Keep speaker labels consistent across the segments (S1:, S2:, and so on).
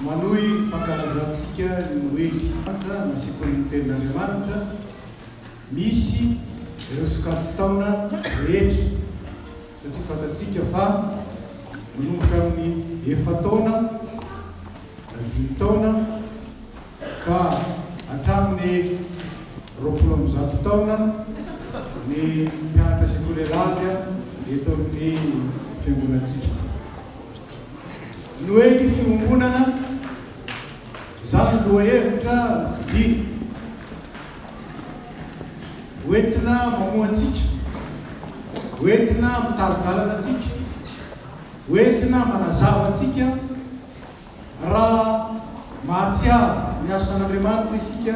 S1: manohy fankalazantsika ny hoe mantra masiako ny tenin'Andriamanitra misy ireo sokajy taona rehetra satria fantatsika fa manomboka amin'ny 7 taona 5 taona ka hatramin'ny 20 taona ny mpianatra sekoleralya eto amin'ny fiangonatsika. Ny hoe ny fiombonana zany lohahevitra fidiny hoentina mamoatsika, hoentina mitaridalana atsika, hoentina manazava atsika raha mahatsiaro ny asan'Andriamanitra isika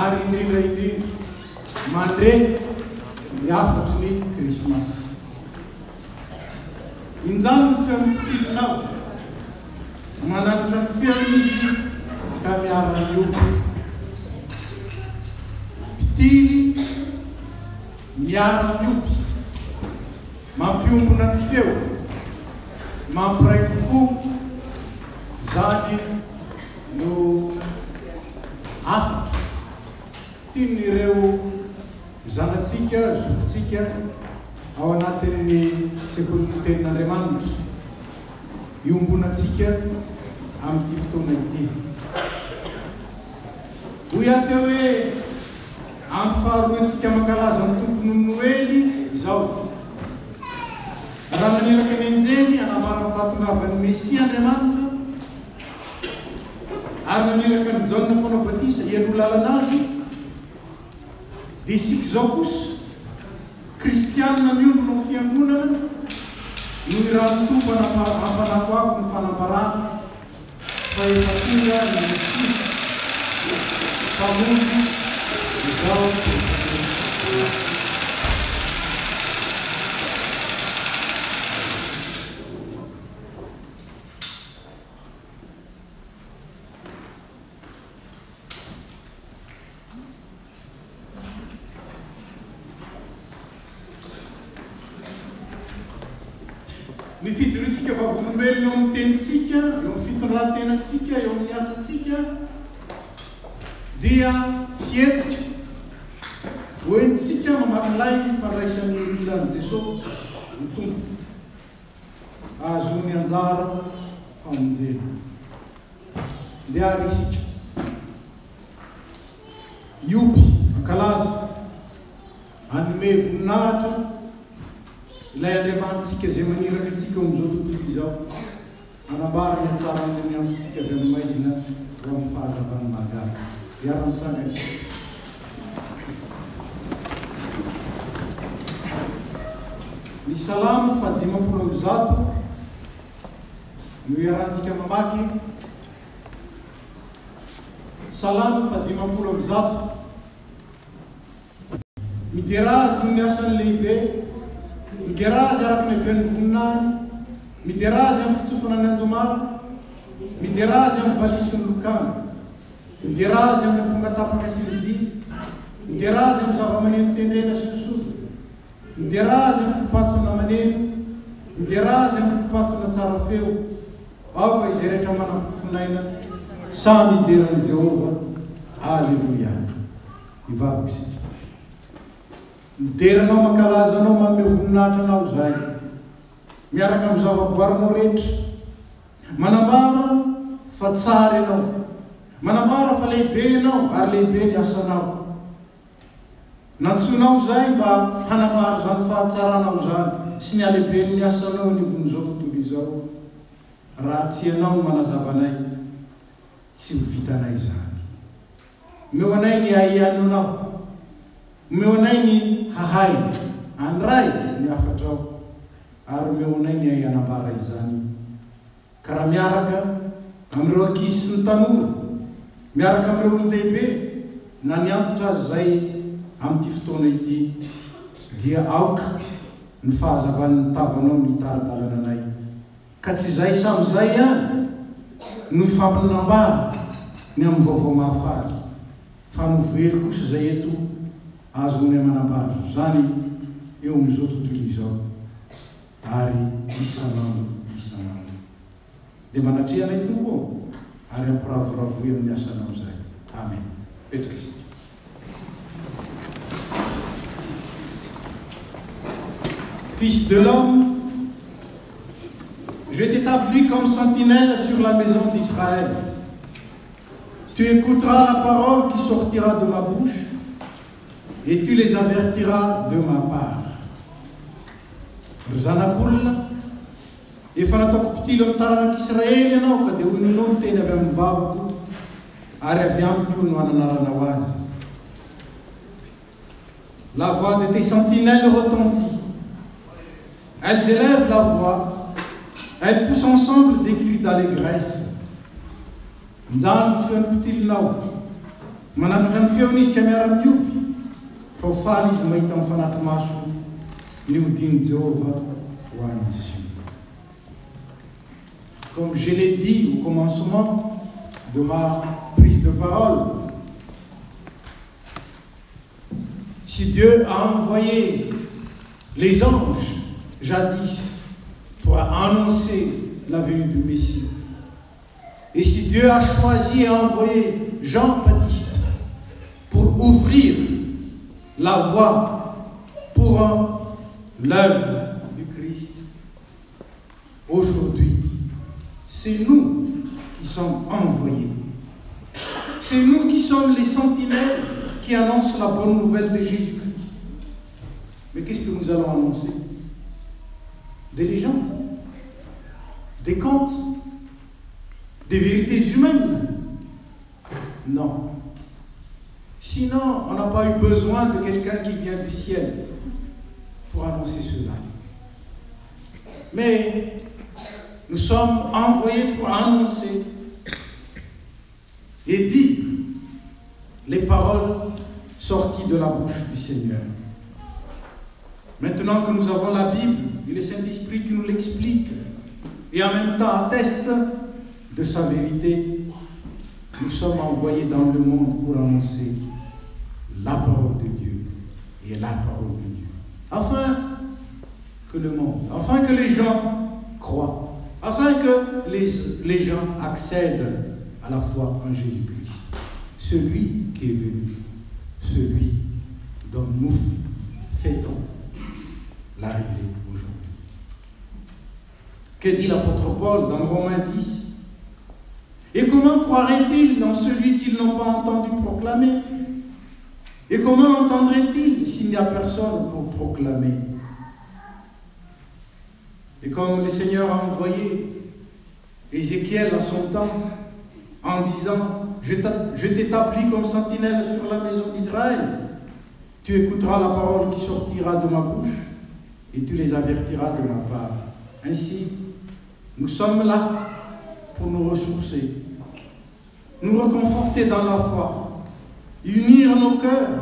S1: ary indrindra mandre ny afatry ny Krismasy. Inzany ny fiampitilinao mananatra ny fiamin'izy ka miarana io pitily miarana io mampiombona ny feo mampiray fo zany no afatra tiany ireo zanatsika zokotsika ao anatin'ny sekoly tenin'Andriamanitra iombonatsika amin'ity fotoana ity. Hoy aty hoe amin'ny faharoantsika mankalaza ny tompony Noely izao raha naniraka ny anjely hanambarana fahatongavan'ny Mesia Andriamanitra ary naniraka ny Jaona mpanao batisa hiano lalana azy dia isika izao kosa kristianina miombona ny fiangonana noho ny raha mitombo hampanako ako ny fanambarana fa efa tonga ny Mesia mpamonjy izao. Ny fijorotsika vavolombelona eo amin'ny tenitsika, eo amin'ny fitondratenantsika, eo amin'ny asantsika dia fietsika hoentsika mamaklay ny fandraisan'ny milan'i Jesosy ny tompo ahazony anjara famonjena dia ary isika iompy ankalaza anome voninahitra ilay Andriamanitsika izay maniraka antsika amin'izao tontolo izao hanambara ny atsara ny antsika avy amin'ny maizina eo amin'ny fahazavany mahagaga hiara-mitsanga isika. Ny Salamo 5:7 no iarahantsika mamaky. Salamo 5:7 miderazy no ny asany lehibe, miderazy araky ny haben'ny voninahiny, miderazy amin'ny fitsofana ny anjomara, miderazy amin'ny valisin'ny lokana, miderazy amin'ny ampongatapaka sy lidy, miderazy amin'ny zava-maneno tendrena sy sosotra, miderazy amin'ny mpipatsona maneno, miderazy amin'ny mpipatsona tsara feo. Ao ka izay rehetra manam-pifinaina samy ideran'i Jehova. Alleluia. Ivavaka isika. Mideranao mankalazanao manome voninahitra anao zay miaraka amin'ny zavaboarinao rehetra, manambara fa tsara ianao, manambara fa lehibe ianao ary lehibe ny asanao. Nantsoinao zay mba hanambara zany fahatsaranao zany sy ny alehiben'ny ny asanao nivon'izao tontolo izao. Raha tsy ianao manazava anay tsy ho vitanay zany. Omeo anay ny haianonao, omeo anay ny hahay andray ny afatrao ary omeo anay ny hay hanambara izany. Ka raha miaraka amin'ireo ankizy sy ny tanora, miaraka amin'ireo olon-dehibe na niantitra azy zay amin'ity fotoana ity dia aoka ny fahazavan'ny tavanao ny taridalana anay. Ka tsy zay samyzay ihany no ifampininambara ny amin'ny vaovao mahafaly fa novely kosa zay eto azony manambara zany eo amin'izao tontolo izao ary isanandro. dia manatrianay tompo ary ampiravoroavoy amin'ny asanao zay. Amen. Petraka isika. Fils de l'homme, je t'établis comme sentinelle sur la maison d'Israël. Tu écouteras la parole qui sortira de ma bouche et tu les avertiras de ma part. Zanak'olona, efa nataoko mpitilo amin'ny taranak'Israely ianao ka dia hoinonao ny teny avy amin'ny vavako ary avy amiko no ananaranao azy. La voix de tes sentinelles retentit. Elles élèvent la voix, elles poussent ensemble des cris d'allégresse. Nzany ny feon'ny mpitilinao, manapitra ny feony izy ka miara-miompy, fa ho faly izy mahita amin'ny fanaty maso ny hodin'i Jéhovah ho an'izy io. Comme je l'ai dit au commencement de ma prise de parole, si Dieu a envoyé les anges jadis pour annoncer la venue du Messie, et si Dieu a choisi et a envoyé Jean-Baptiste pour ouvrir la voie pour l'œuvre du Christ, aujourd'hui, c'est nous qui sommes envoyés. C'est nous qui sommes les sentinelles qui annoncent la bonne nouvelle de Jésus-Christ. Mais qu'est-ce que nous allons annoncer? Des légendes, des contes, des vérités humaines? Non. Sinon, on n'a pas eu besoin de quelqu'un qui vient du ciel pour annoncer cela. Mais nous sommes envoyés pour annoncer et dire les paroles sorties de la bouche du Seigneur. Maintenant que nous avons la Bible et le Saint-Esprit qui nous l'explique et en même temps atteste de sa vérité, nous sommes envoyés dans le monde pour annoncer la parole de Dieu et la parole de Dieu. Afin que le monde, afin que les gens croient, afin que les gens accèdent à la foi en Jésus-Christ, celui qui est venu, celui dont nous fêtons l'arrivée aujourd'hui. Que dit l'apôtre Paul dans Romains 10? Et comment croiraient-ils dans celui qu'ils n'ont pas entendu proclamer? Et comment entendraient-ils s'il n'y a personne pour proclamer? Et comme le Seigneur a envoyé Ézéchiel à son temps en disant « Je t'établis comme sentinelle sur la maison d'Israël. Tu écouteras la parole qui sortira de ma bouche et tu les avertiras de ma part. » Ainsi, nous sommes là pour nous ressourcer, nous reconforter dans la foi, unir nos cœurs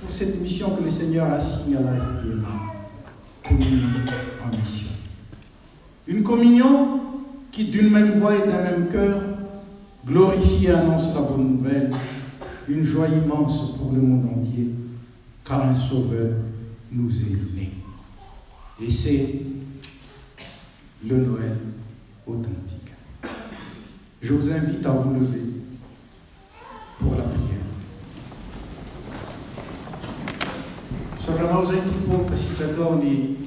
S1: pour cette mission que le Seigneur a signée à la FPMA, communion en mission. Une communion qui, d'une même voix et d'un même cœur, glorifie et annonce la bonne nouvelle, une joie immense pour le monde entier, car un Sauveur nous est né. Et c'est le Noël authentique. Je vous invite à vous lever pour la prière. Sakranao zay tompo fasitratao ny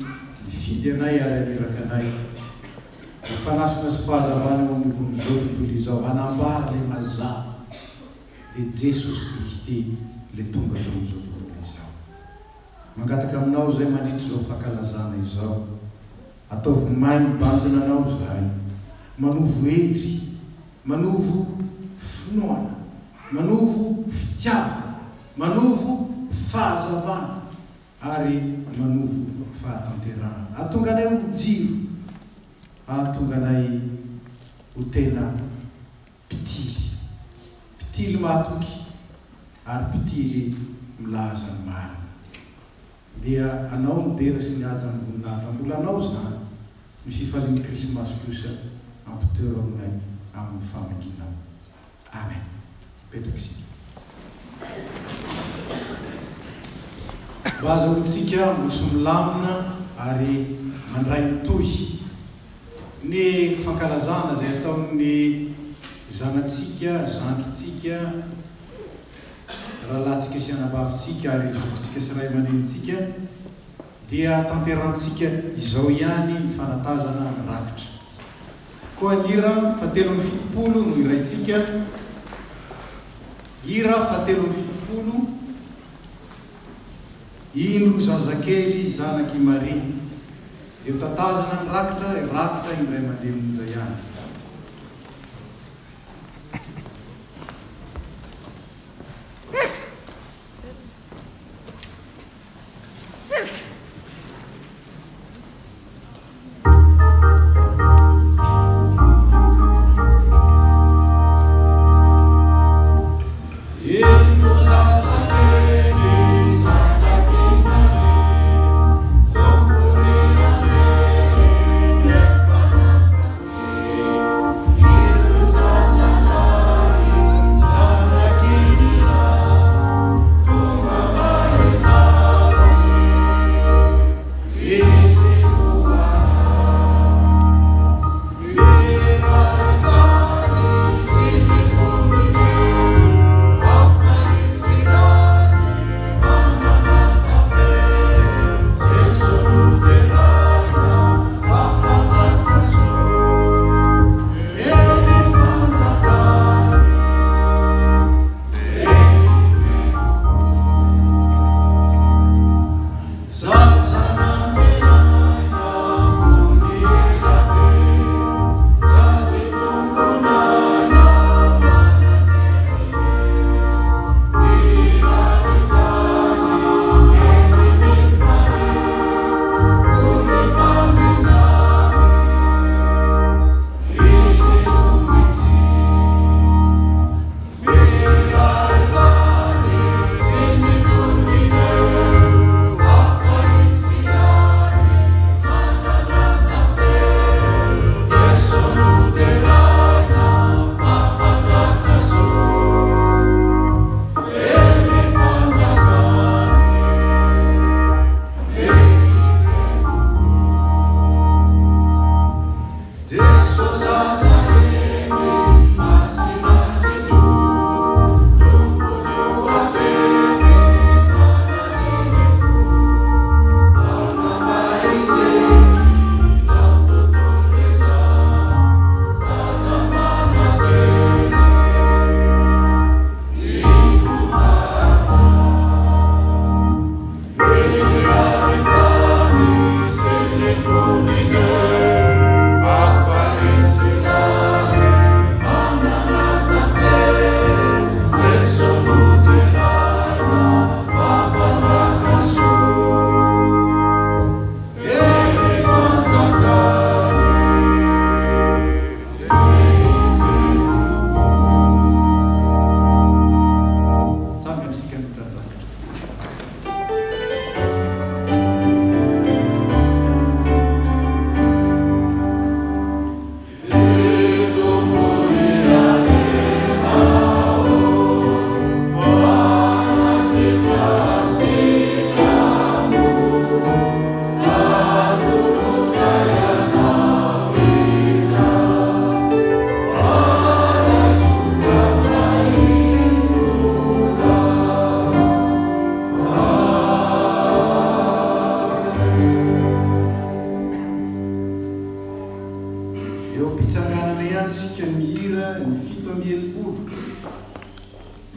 S1: fidy anay ary aleraka anay. Fanasina sy fahazavana eo amin'ny vonizao tontolo izao hanambara le mazava de Jesosy Kristy le tonga teo amin'izao tontolo izao. Mangataka aminao zay mandritry zao fankalazana izao. Ataovy mahay mibanjina anao zay. Manovo hery, manovo finoana, manovo fitiavana, manovo fahazavana ary manovo fahatanterahana. Ahatonga anay ho jiro, ahatonga anay ho tena mpitily, mpitily mahatoky ary mpitily milaza ny marina. Dia anao midera sy nihaja ny voninahitra, mbola anao zany misy fifalian'ny Krismasy kosa ampitero aminay amin'ny famakinao. Amen. Petraka isika. Mba azahoantsika mboso milamina ary mandray mitohy ny fankalazana zay ataon'ny zanatsika zandritsika rahalahntsika sy anabavitsika ary zokotsika sy ray amanenitsika dia tanterantsika izao ihany ny fanatazana rakitra koa ny hira fatelon'ny fitopolo no iraitsika hira fatelon'ny fitopolo indro zazakely zanaky Maria eo tatazana ny rakitra indray amandenin'izay ihany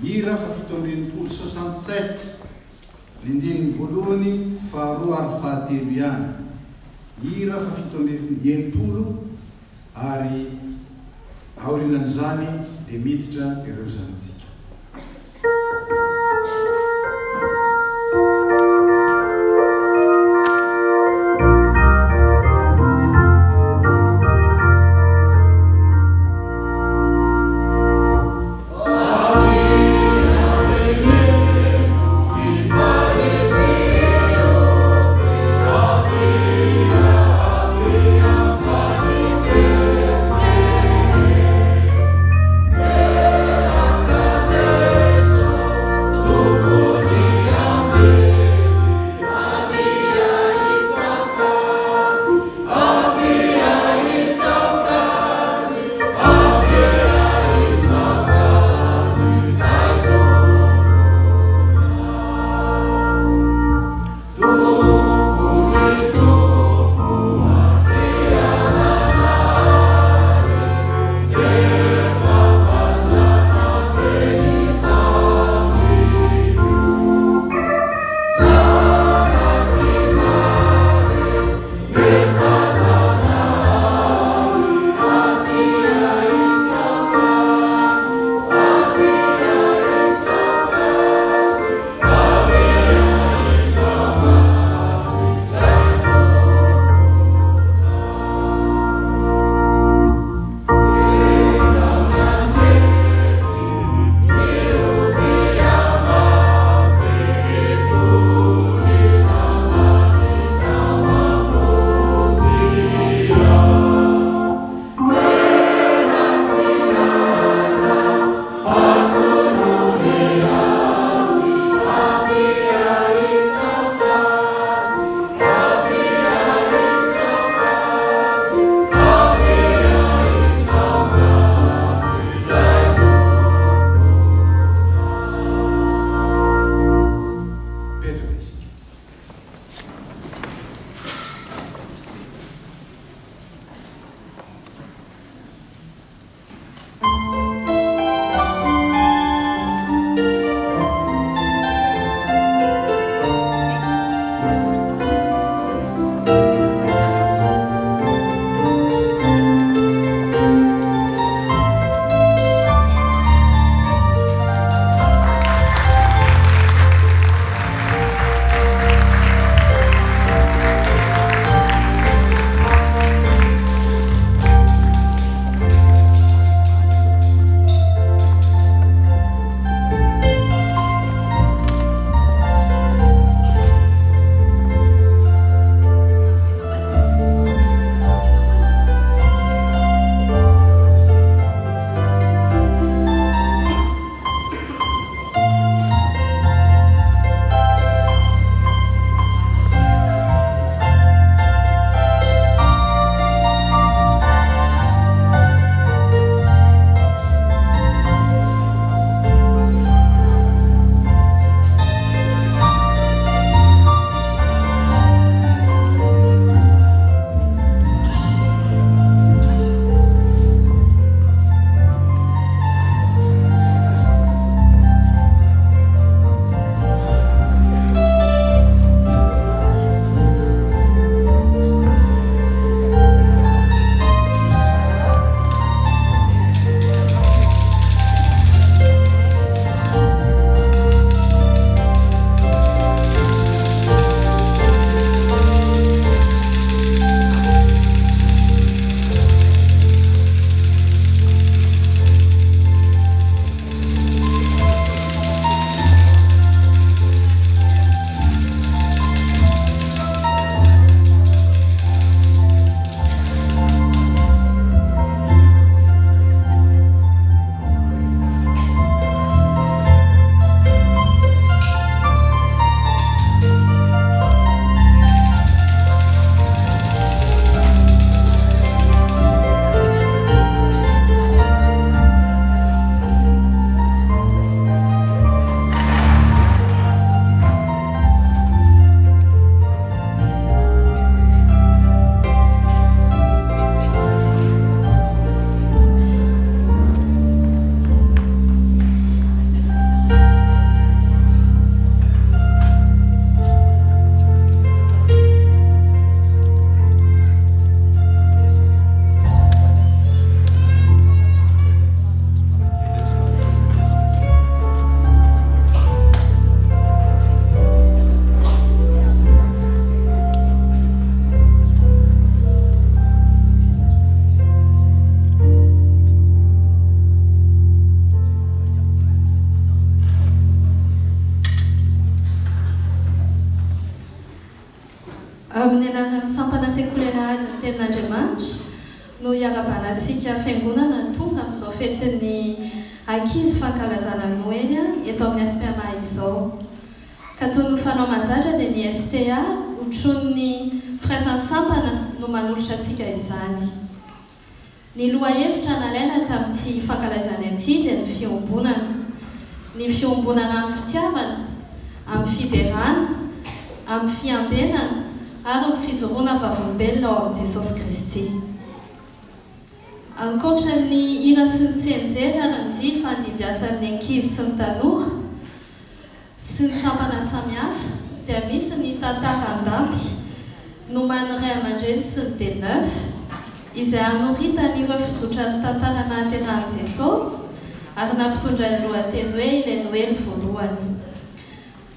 S2: Hira fa 767 lindininy voalohany faharoa ary fahatelo ihany. Hira fa 770 ary aorinan'izany dia miditra ireo zanantsika.
S3: Yeah. amin'ny anaran'ny sampana sekolerahady ny tenin'Andriamanitra no hiara-banantsika fiangonana tonga amin'izao fetin'ny ankizy fankalazana Noely eto amin'ny FPMA izao. Ka toy ny fanao mazatra dia ny STA hotron'ny firaisan'ny sampana no manolotra antsika izany. Ny lohahevitra nalaina tamin'ity fankalazana ity dia ny fiombonana. Ny fiombonana amin'ny fitiavana, amin'ny fiderana, amin'ny fiambenana ary ny fijoroana vavolombelona ao amin'i Jesosy Kristy. Ankoatra ny hira sy ny tsenjery ary ny dihy fandiviasan'ny ankizy sy ny tanora sy ny sampana samihafa dia misy ny tantara an-dampy nomany Ray aman-dreny sy ny D9 izay anoritany ireo fizotra ny tantara nahaterahan'i Jesosy ary nampitondra ny lohateny hoe ilay Noely voalohany.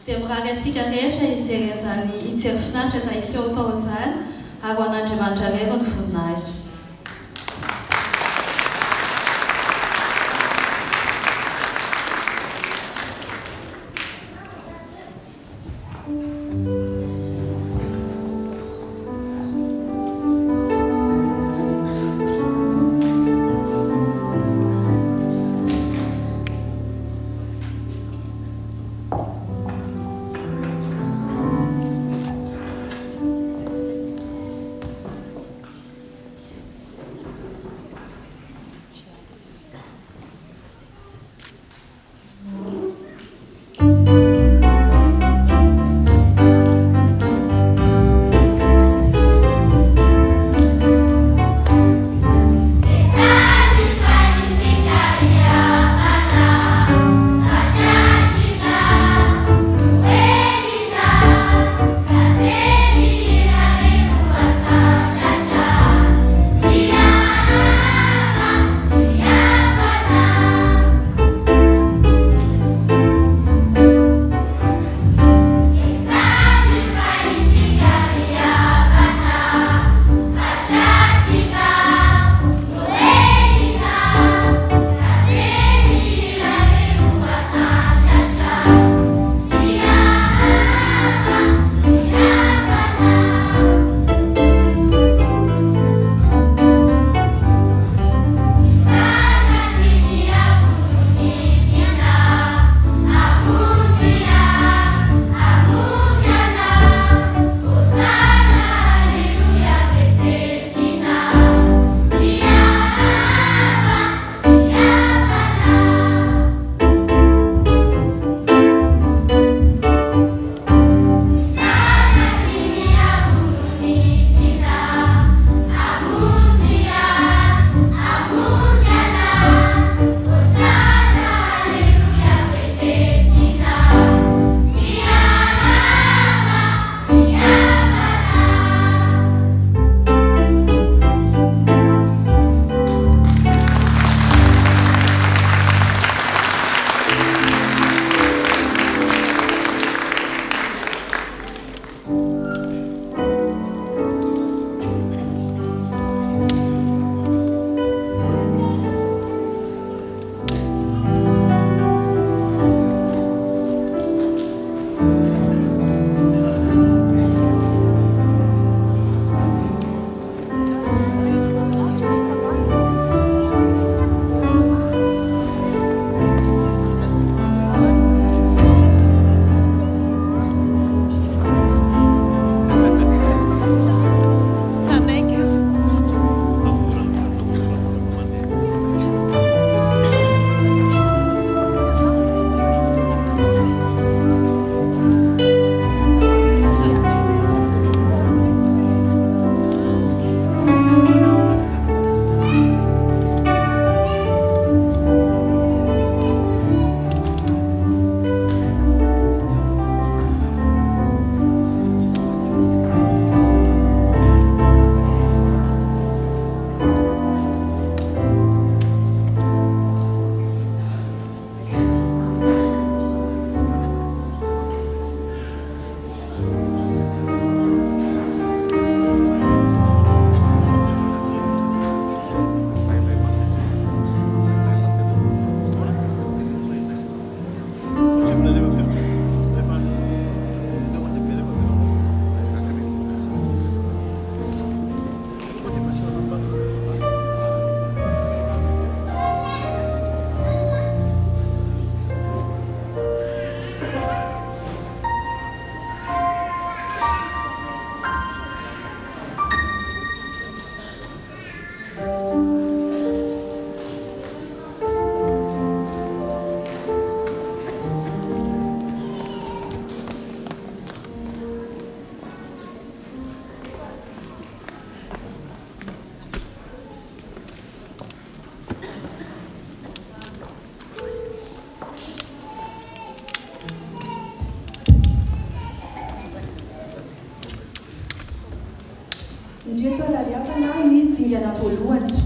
S3: Dia mirary antsika rehetra ijery izany hijery finaritra izay iseho tao izany ary ho an'Andriamanitra rero ny voninahitra.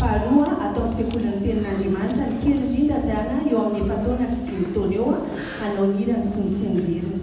S4: faharoa atao amin'ny sekolin'ny tenin'Andriamanitra ny kely indrindra izay ana eo amin'ny efa-taona sy 5 taona eo hanao ny hirany sy ny tsinjeriny.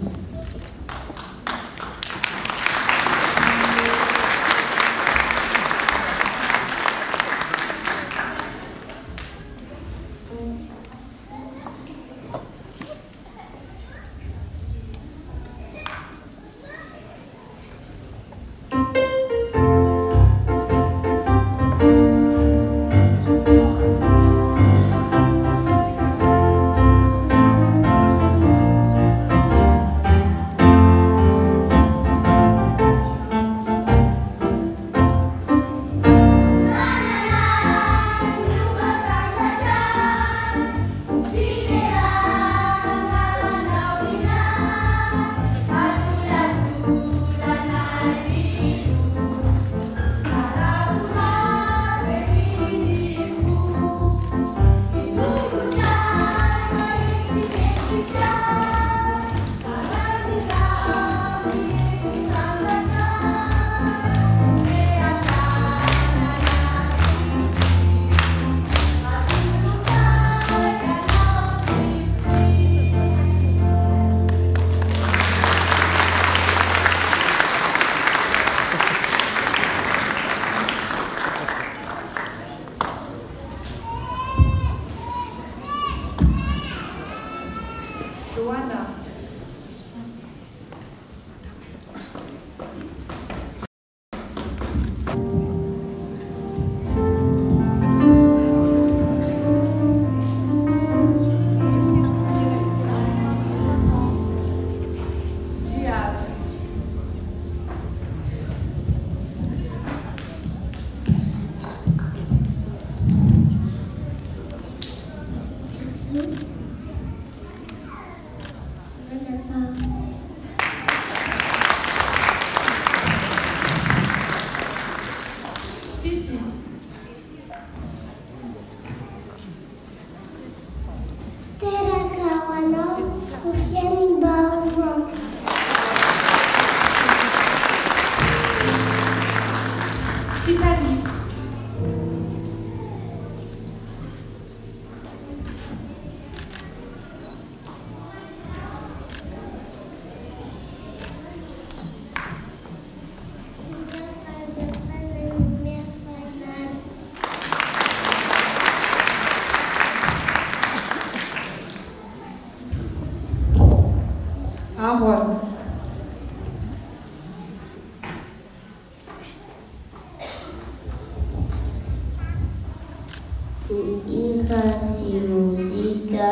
S5: Iracimosita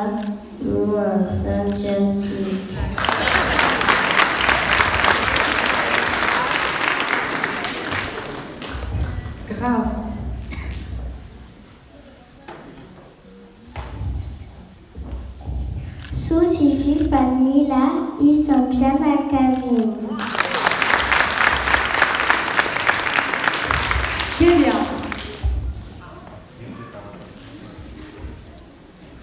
S5: Lua Sanchez.
S6: Grâce.
S5: Susifi Fanila Isampiana Kavin.
S6: Julia.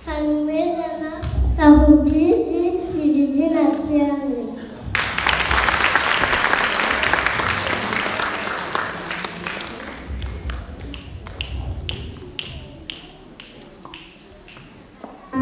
S5: Hanumezana Sahubidi Tibidi Natiani.
S7: I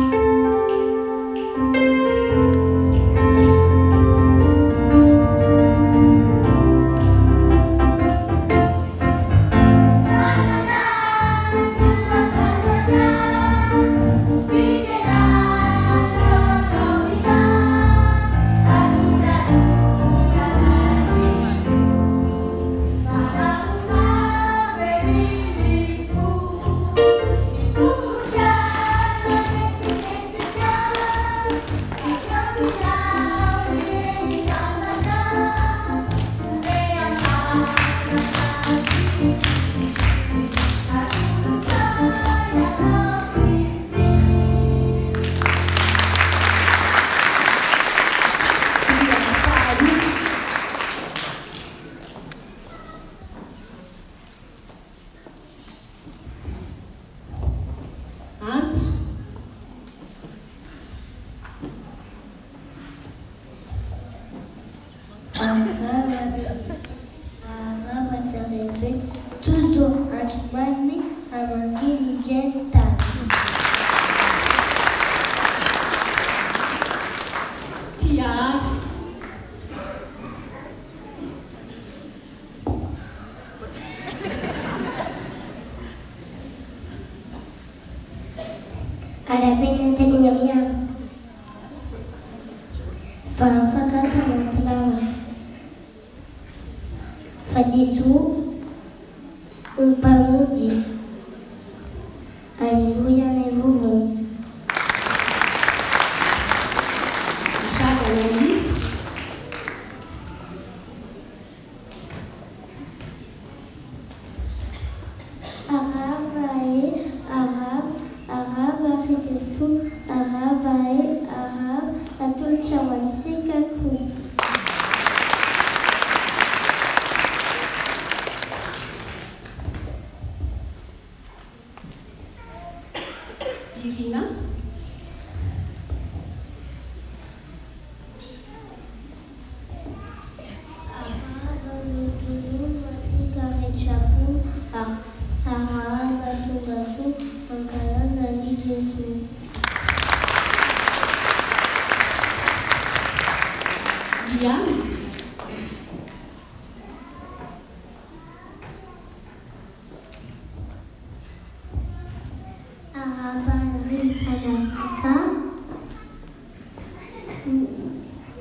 S5: la peine de rien. Fafaka kamatlava. Fadisu upamudi. Alléluia, ne vous
S4: Irina.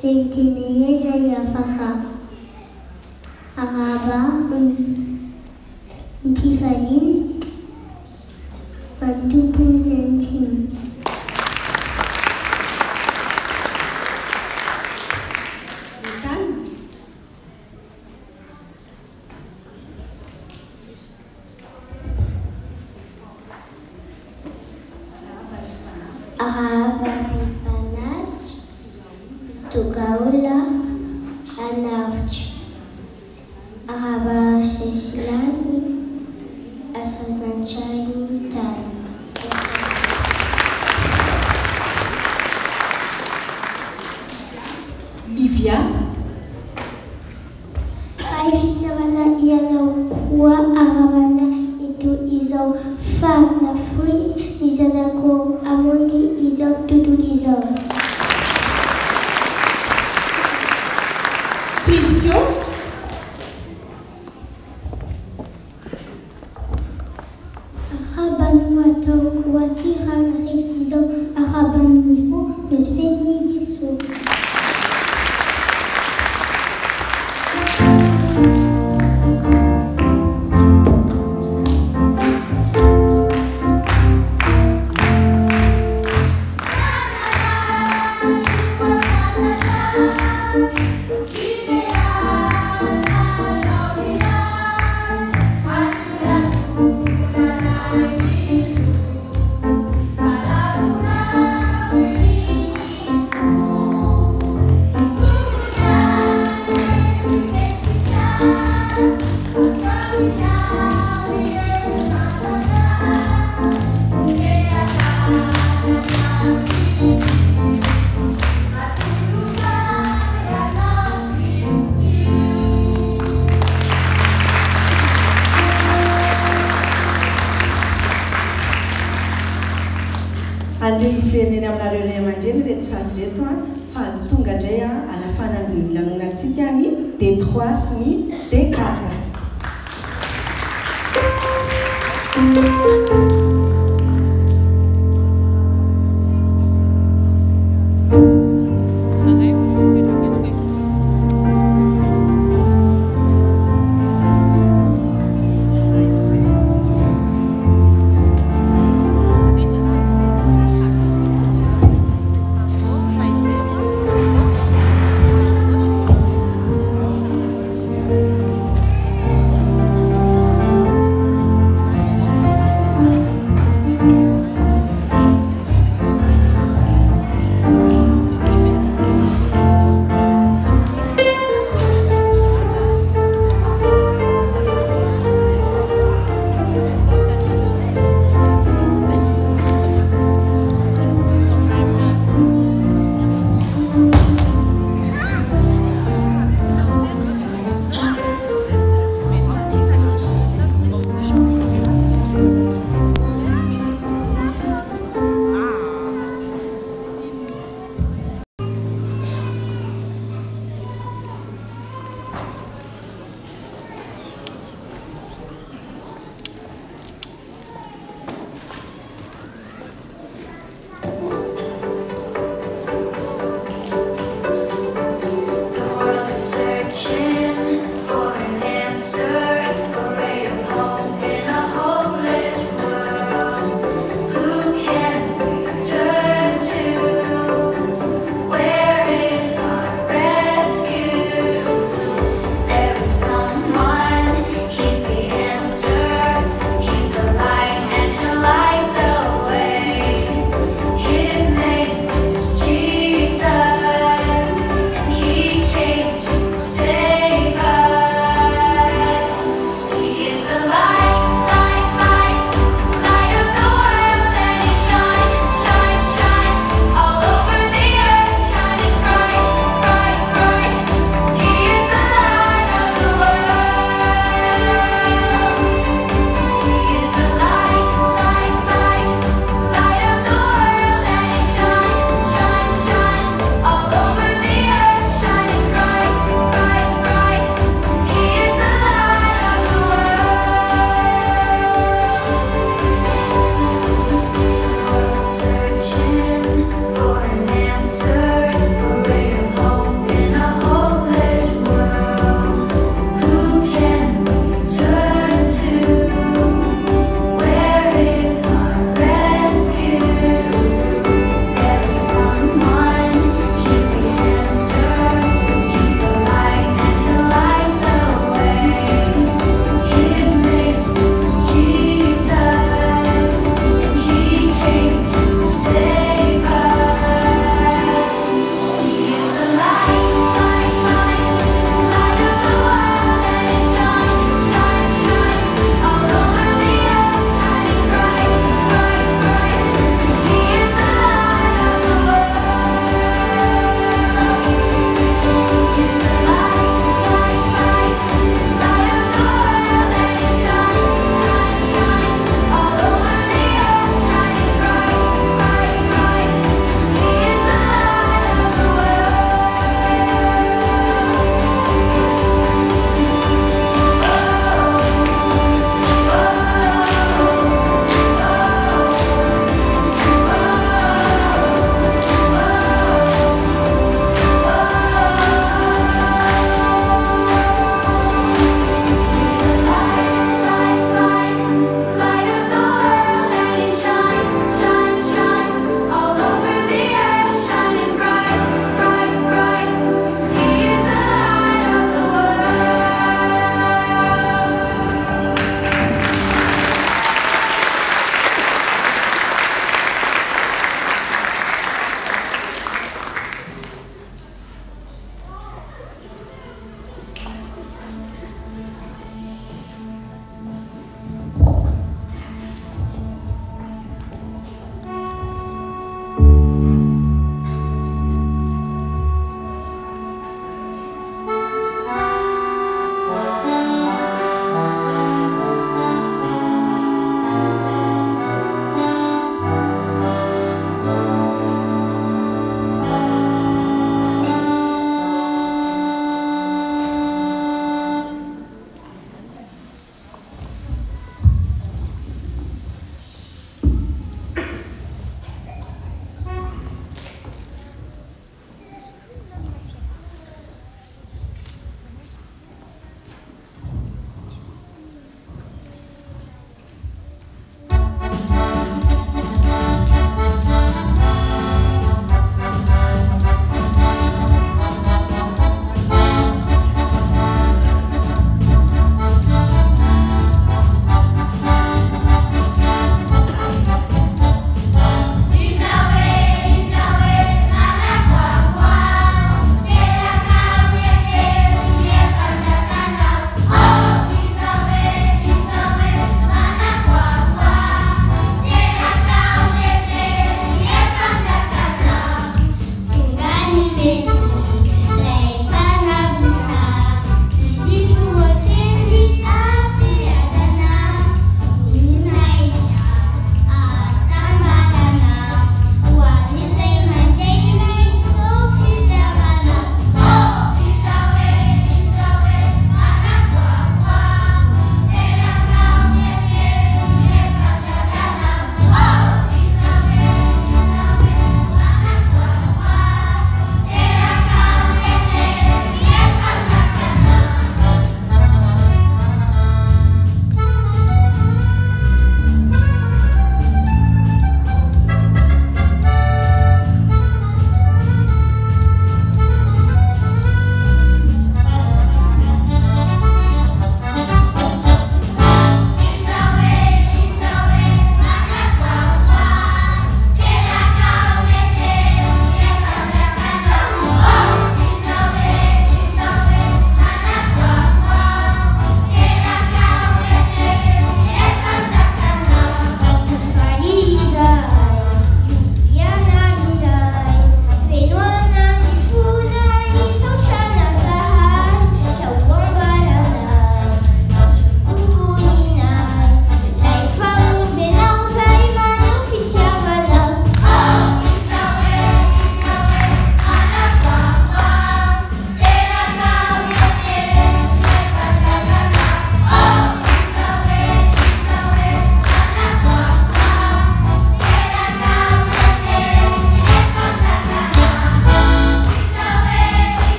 S5: Sentineza yafaka. Araba Kifalin Pantupun Zentin. Araba Ripanat Tugaula Anavch. Araba Sesilani Asanachani Tai.
S4: Livia.
S5: Kaifitavana Ianaukua Aravana Itu Izo Fana Free Izanako Amondi Izo Tutu Izo.
S4: Christian.
S5: Arabanuato Watiran Retizo Arabanuifo Nos Venidiso.
S4: Aleo ifeneny aminareo ray aman-dreny reto sasy reto fa tonga indray alafana ny lanonantsika ny D3 sy ny D4.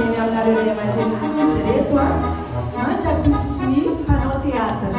S4: eny aminareo ray aman-dreny izy reto a mandrapititry ny mpanao teatra.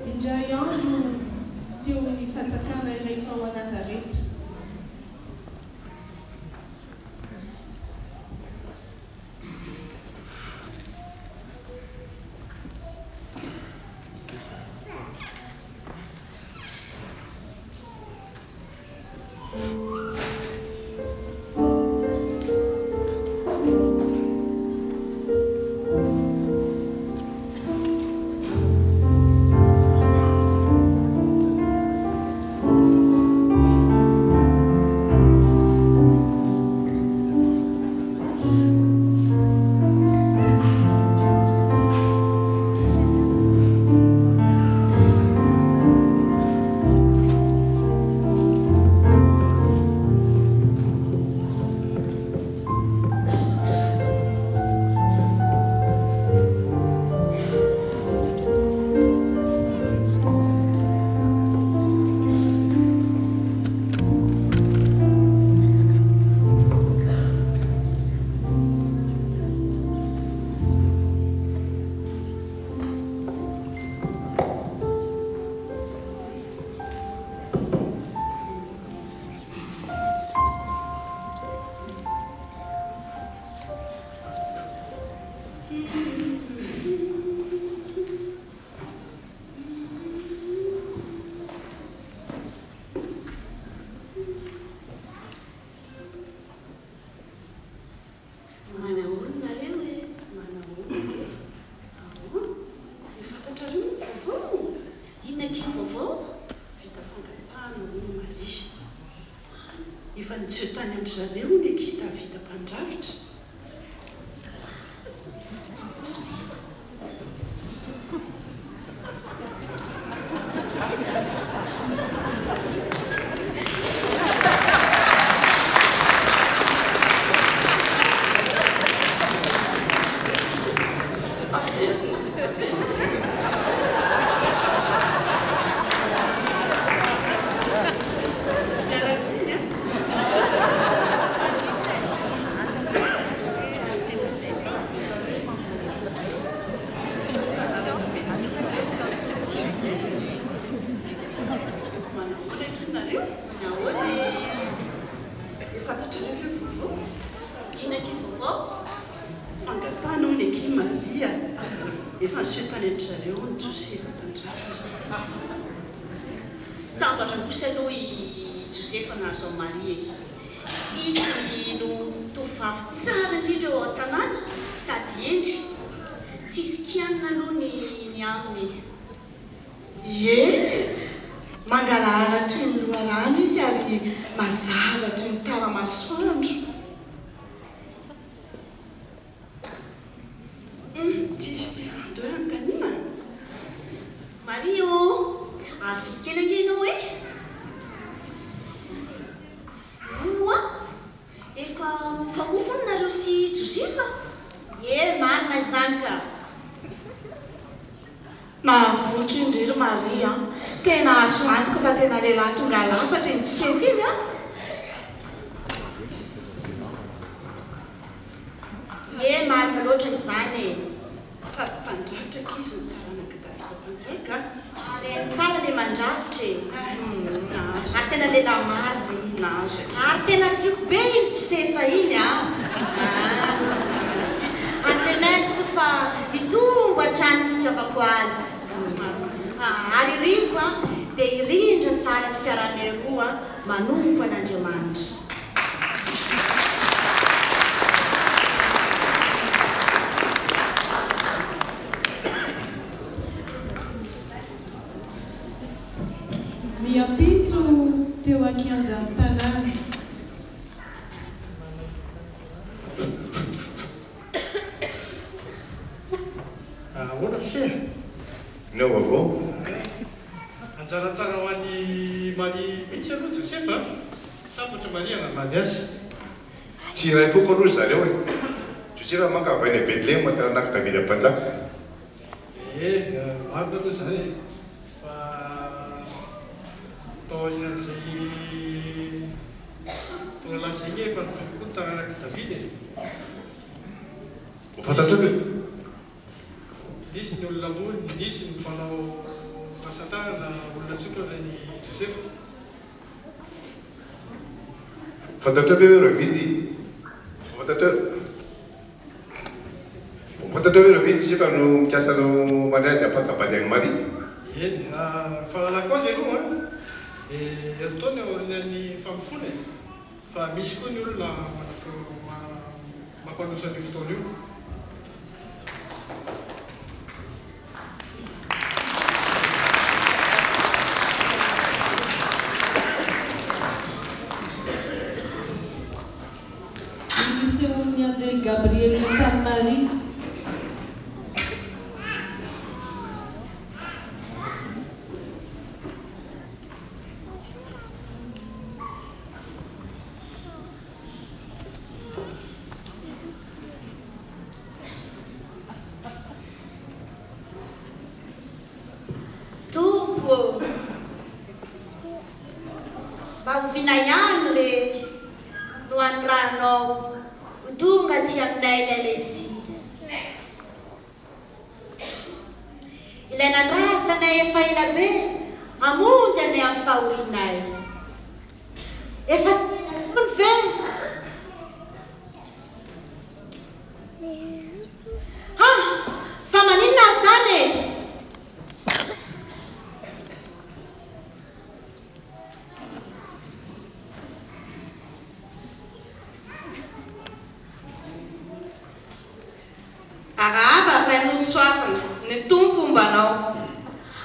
S6: Indray andro teo ny fatsakana iray tao a Nazareta.
S7: Inona vaovao? Vita fangatahana hono Maria. Efa nijery tany amin'ny zareo ny ekita vita mpandrafitra.
S8: Sambatra kosa aloha i Josefa nahazo Maria. Izy no tovovavy tsara indrindra eo an-tanàna sady endry. Tsisy kianina aloha ny aminy.
S9: Ie, mangalala toy ny loharano izy ary mazava toy ny tara-masoandro.
S7: Tsisy tia antanina.
S8: Maria avy kely angenao Noa, efa mifamofona nareo sy Josefa? Marina izany ka.
S9: Mahavoky indrindra Maria, tena azo antoka fa tena lehilahy tonga lafatra ny Josefa iny
S8: Marina loatra izany
S7: Sady mpandrafitra izy ny taranaka mpanjaika.
S8: Ary tsara le mandrafitra Ary tena lehilahy marina izy. Ary tena tiako be iny Josefa iny Antenako fa hitombo hatrany fitiavako azy. Ary iriko dia irindra tsara ny fiaranay roa manompo an'Andriamanitra.
S6: Niampitso teo ankianjany tanàna.
S10: Ahoana se?
S11: Neo avao.
S10: Anjaratsara ho an'ny Maria mihitsy aloha Josefa. Sambatra Maria namaly azy.
S11: Tsy iray foko aloha zareo Josefa mankavainy Betlehem taranaka Davida mpanjaka.
S10: Marina aloha zany. Fa tao inan'izay tonga lasa igny efa koa taranaka Davida.
S11: Ho fantatro ve?
S10: Nisy ny olona ambony, nisy ny mpanao asa-tanana olona tsotra ny Josefa.
S11: Fantatro ve hoe ravidy? Fantatro hoe ravidy Josefa no mikasa no mariazy ampakabady agny Maria?
S10: Eny, fahalalako azy aloha eto taona ny famofona fa misy koa ny olona mampandrosa an'io fotoana io.
S6: Nisy Anjely Gabriel tamin'ny Maria.
S8: Vina ihany le no anoranao tonga ty aminay ilay lesy. Ilaina andrasanay efa ela be hamonjy anay amin'ny fahorinay. Efa tsy fony ve? Fa maninona zany Araba ray no soafana ny tompo mbanao.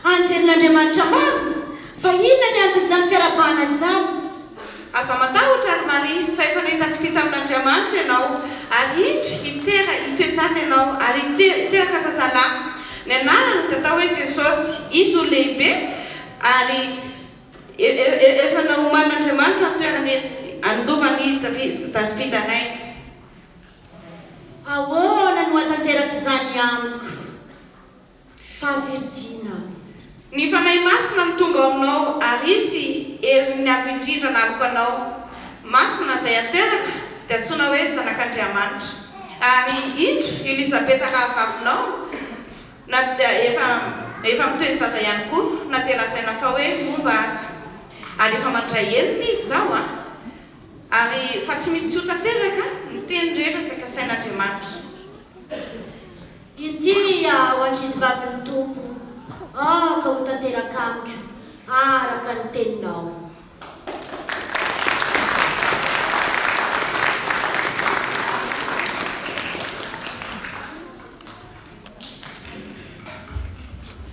S8: Anjely
S9: tenin'Andriamanitra maro fa inona ny antony izany fiarabana izany aza matahotra ary Maria fa efa nahitafity tamin'Andriamanitra ianao ary indro itoetsasa ianao ary iteraka sasalahy ny anarana dia atao hoe Jesosy izy ho lehibe ary efa nahomanin'Andriamanitra toerany andovany Davida ray ahoana no hatanteraka izany amiko fa Virjina ny fanahy masina ny tonga aminao ary izy herin'ny avy indrindra naloko anao masina izay ateraka dia antsoina hoe zanak'Andriamanitra ary indro Elisabeta rahavavinao na efa mitoeny zaza ihany koa na dia lazaina fa hoe momba azy ary efa mandray heliny izy zao ary fa tsy misy tsota teraka ny teny rehetra izay kasain'Andriamanitra
S8: Intia ho ankizy vavin'ny tompo ka ho tanteraka amiko araka ny teninao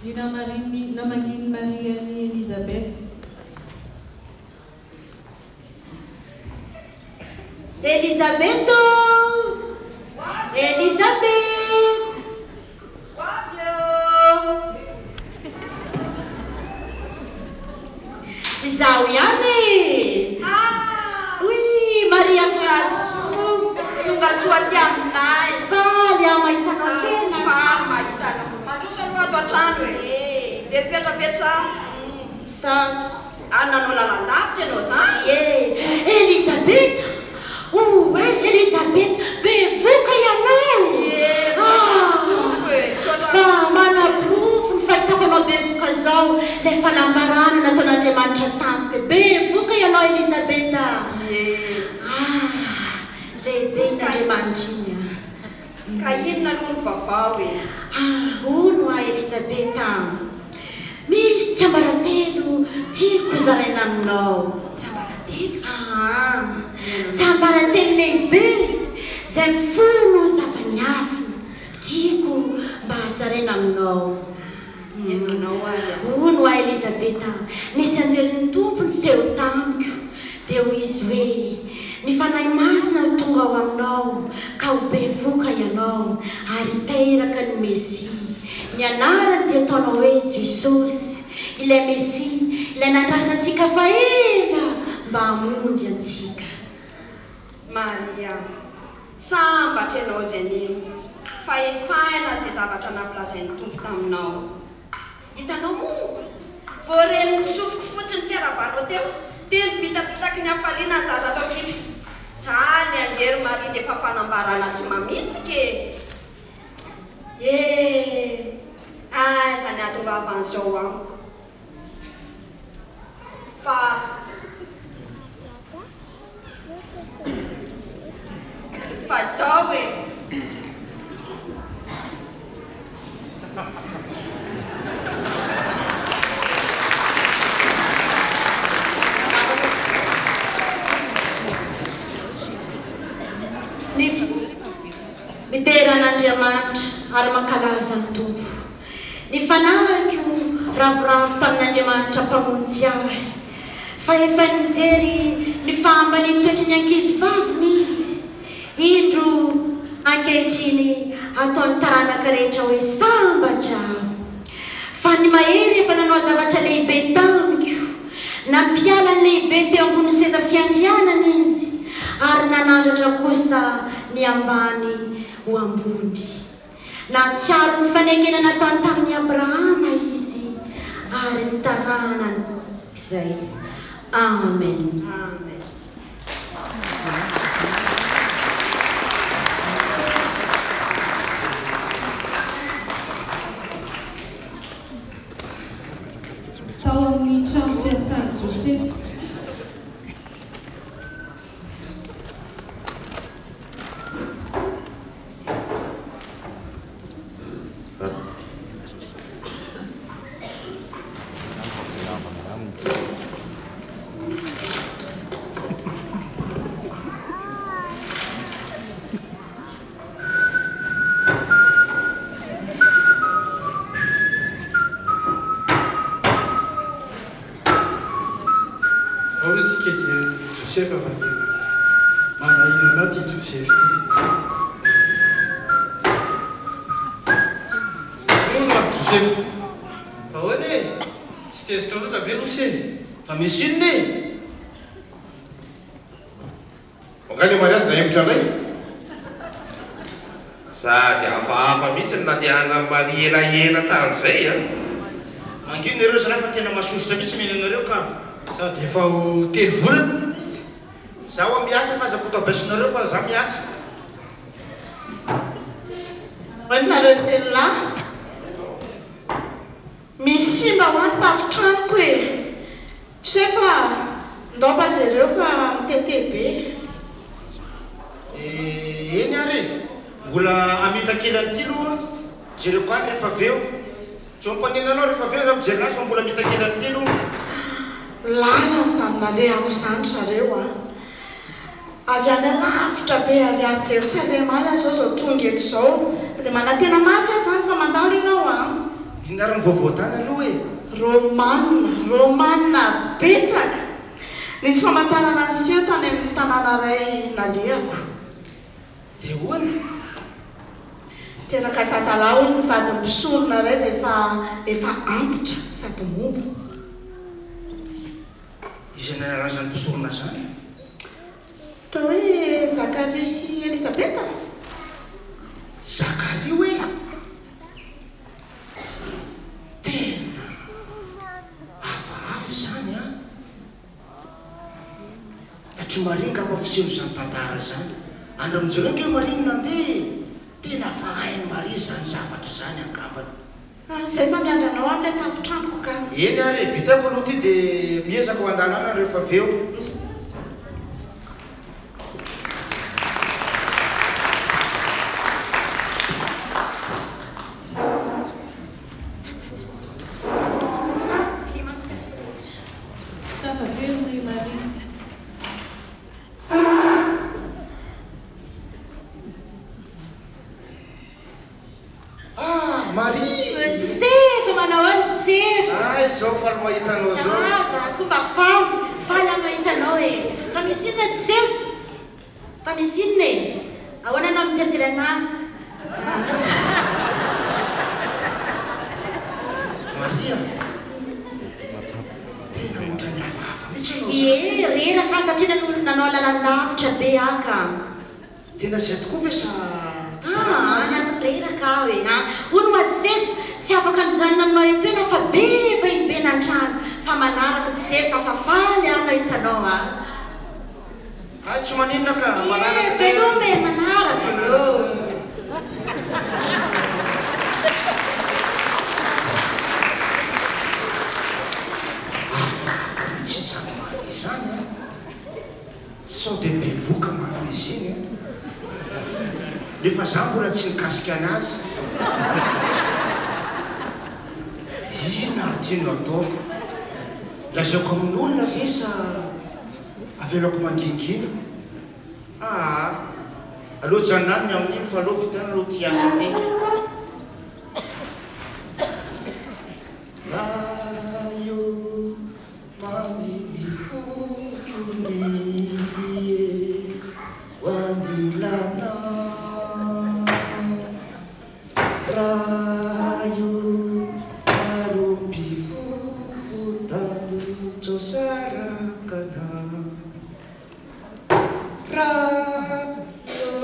S12: Ny namagny Maria ny Elisabeth.
S9: Elisabeth! Izaho ihany! Maria tonga soa aty aminay. Faly aho mahita tena. Faly mahita mandroso aloha ato an-trano dia petrapetra nanao lalandavitra ianao zany. Elisabeth! Elisabeth, bevoka ianao! Fa manaprofo ny fahitako anao bevoka zao ilay fanambarana nataon'Andriamanitra tamiko. Bevoka ianao Elisabeth. Lehibe n'Andriamanitra iny. Ka inona aloha ny vaovao Ono Elisabeth. Misy tsiambaratelo tiako zaraina aminao. Tsiambaratelo lehibe izay mifono zava-miafina tiako mba hazaraina aminao. Ono Elisabeth, nisy anjelin'ny tompony seho tamiko dia hoy izy hoe ny fanahy masina no tonga ao aminao ka ho bevoka ianao ary teraka ny Mesia. Ny anarany dia ataonao hoe Jesosy, ilay Mesia, ilay nandrasantsika fa ela mba hamonjy antsika.
S13: Maria, sambatra ianao izay nino fa efaina izay zavatra nampilazain'ny tompo taminao. Hitanao moa, voareny misofoko fotsiny fiaravanao teo, teny bitapitaky ny hampaliana ny zaza tao kely. Zany angery Maria dia fampanambarana tsy mamitaky. Zany ahatongavan'izao amiko. Fa zao
S9: miteran'Andriamanitra ary mankalaza ny tompo. Ny fanahiko ravoravo tamin'Andriamanitra mpamonjy ahy fa efa nijery ny fahambany toetry ny ankizy vaviny izy. Indro ankehitriny ataon'ny taranaka rehetra hoe sambatra. Fa ny mahery efa nanao zavatra lehibe tamiko. Nampiala ny lehibe teo ambony seza fiandrianana izy ary nanandratra kosa ny ambany ho ambony. Natsiaro ny fanekena nataony tamin'ny Abrahama izy ary ny taranany izay. Amen. Amen.
S12: Tao amin'ny trano fiasan'i Joseph.
S10: Joseph avatena manahina anao ty Joseph ono avy Joseph ahoana e tsy tezitra loatra be noseny fa misy inona e
S11: angany mariazy na hevitra ndray sady hafahafa mihitsy ny nandehana mari elaela tahan'izay a
S14: mangino nareo zalahy fa tena masosotra mihitsy mihina anareo ka
S10: sady efa ho telo volana
S14: zaho miasa fa aza-poto abaisinareo fa zaho miasa
S13: nareo telonahy misy mba ho any tafitranoko e tsy hoe fa ndaopa jereo fa mitete be
S14: eny ary mbola amitakely aloha jereko any rehefa aveo tsy mampanena anao rehefa aveo za mijery azy fa mbola mitakely antilo
S13: lala zany nale aho zany zareo a avy any alavitra be avy any Jerosalema any zao zao tonga eto zao dia manantena mafy azy zany fa mandalo ianao a
S14: inarany vaovao-tany aloha e
S13: romanina betsaka nisy famantarana an'seo tany amin'ny tanàna ray naleako
S14: dia hoana
S13: tena ka zazalahy ny vady misorona ray zay efa antitra sady momba
S14: izy narazany mpisorona zany
S13: tao hoe Zakaria sy Elisabeta
S14: Zakaria hoe tena hafahafa zany a tatry maringa mafiseho zany tantara zany andramizareo nge marino nandeha tena fahainy mari zany zavatra zany angambany
S13: zay fa miandranao amin'ilay tafitranoko ka
S14: eny ary vitako aloha ty dia miezaka ho andalana rehefa aveo tena zay tokoa ve sa
S9: reraka hoe hono Joseph tsy afaka mijanona aminao etoena fa be fa iny be nantrano fa manaraka Joseph fa faly anao hitanao
S14: tsy maninona ka
S9: velome manaraka io
S14: tsy zany izany sao dia bevoka manao izy iny nefa za mbola tsy nikasika anazy ina ary tiano ataoko lazaoko amin'olona ve sa avelako mangingina aloha janany amin'iny fa aloha vitana aloha ty asa ty rayo mamily fotony wanilana rayo marumbi fufutanu cosarakana rayo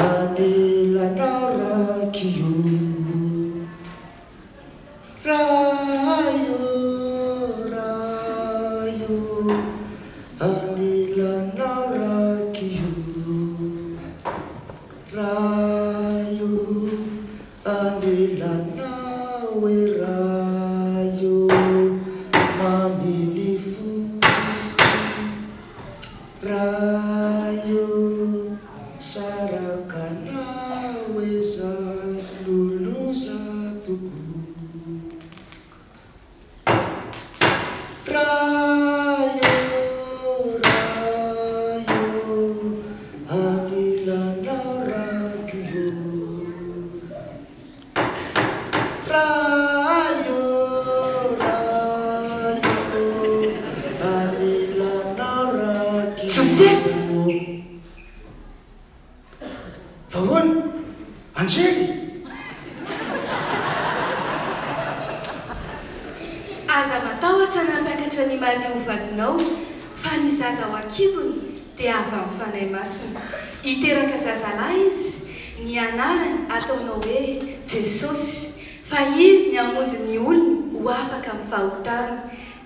S14: anilana rakiyu rayo anilana rakiyu rayo anilana werayo mamilifu rayo sarakana weza luluza tuku rayo anilana rakiyu rayo
S13: aza matahotra nampiakatra ny Maria ho vadinao fa ny zaza ho akibony dia avy amin'ny fanahy masina. Hiteraka zazalahy izy, ny anarany ataonao hoe Jesosy, fa izy ny hamonjy ny olona ho afaka amin'ny fahotana.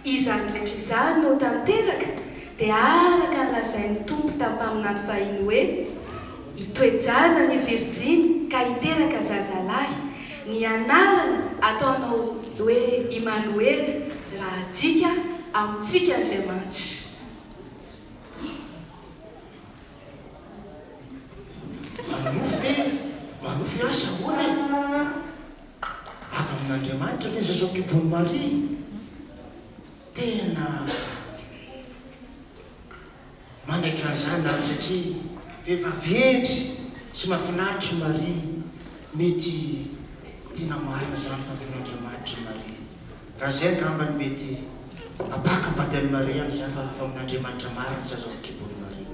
S13: Izany rehetra izany no tanteraka dia araka ny lazain'ny Tompo tampaminany fahiny hoe hitoejaza ny Virjiny ka hiteraka zazalahy. Ny anarany ataonao hoe Emmanuel, raha dika amintsika Andriamanitra.
S14: Manofy asa hoana avy amin'Andriamanitra le zazao kibony Maria. Tena manaiky an'izany ary satria vehivavy sy mahafinaritra Maria, mety tena marina zany fa amin'Andriamanitra Maria. Raha zay angambany mety abaka badany Maria any zany fa amin'Andriamanitra marina zazao kibony Maria.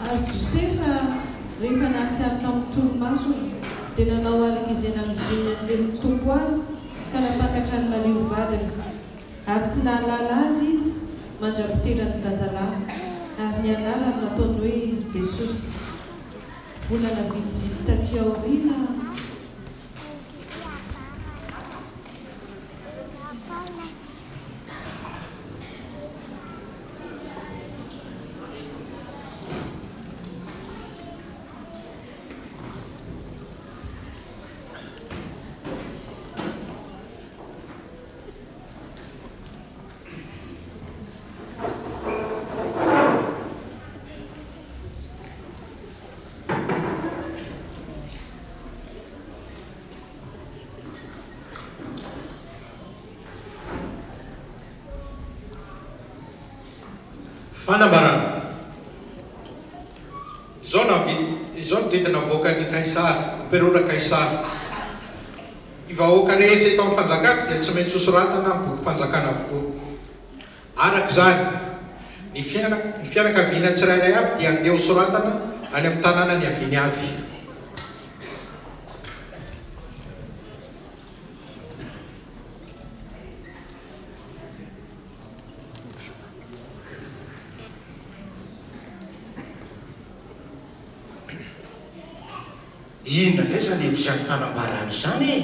S12: Ary Josefa rehefa nahatsiaro tamin'ny torimaso dia nanao araka izay nanodinina anjery Tompo azy ka nampakatra ny Maria ho vadiny. Ary tsy nahalala azy izy mandrapitera ny zazalahy, ary ny anarany nataony hoe Jesosy. Volana vitsivitsy taty aoriana
S10: fanambarana. Izao nodidina voakany Kaisara, perona Kaisara. I vahoaka rehetra eto amin'ny fanjakana dia tsy maintsy sosoratana amin'ny boky mpanjakana avokoa. Arak'izany, ny fianakaviana tsirairay avy dia andeha ho soratana any amin'ny tanàna ny aviny avy.
S14: Inona ndray zany evitrany fanambarana izany e?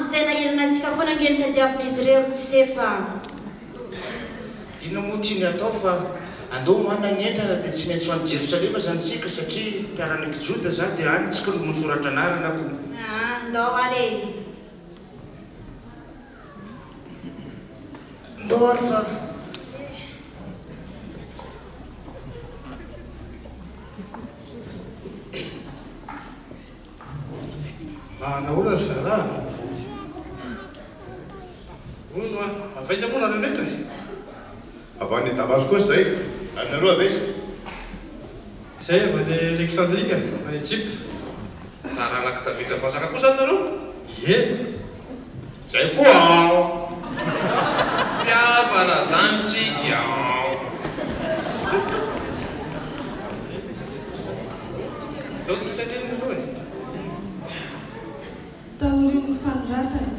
S9: Izay nahiranantsika foana angeny tadiavin'izy ireo Josefa.
S14: Inona moa tiany atao fa andao mana ny entana dia tsy maintsy ho any Jerosalema zany tsika satria tiaranaky Joda zany dia any tsika no misoratra anarana ko.
S9: Ndao ary e.
S14: Ndao ary fa
S10: nahoana zala ono avaiza moa nananetony
S11: avy any Damasco zay anareo avaiza
S10: zay avy any Alexandrie any Egypte.
S11: Raha anaky Davida mpanjaka koa zany nareo?
S10: Ie
S11: zay koa ao fiavana zany tsika
S10: dao tsy taneniny aloha e.
S12: taorian'ny fanoratana.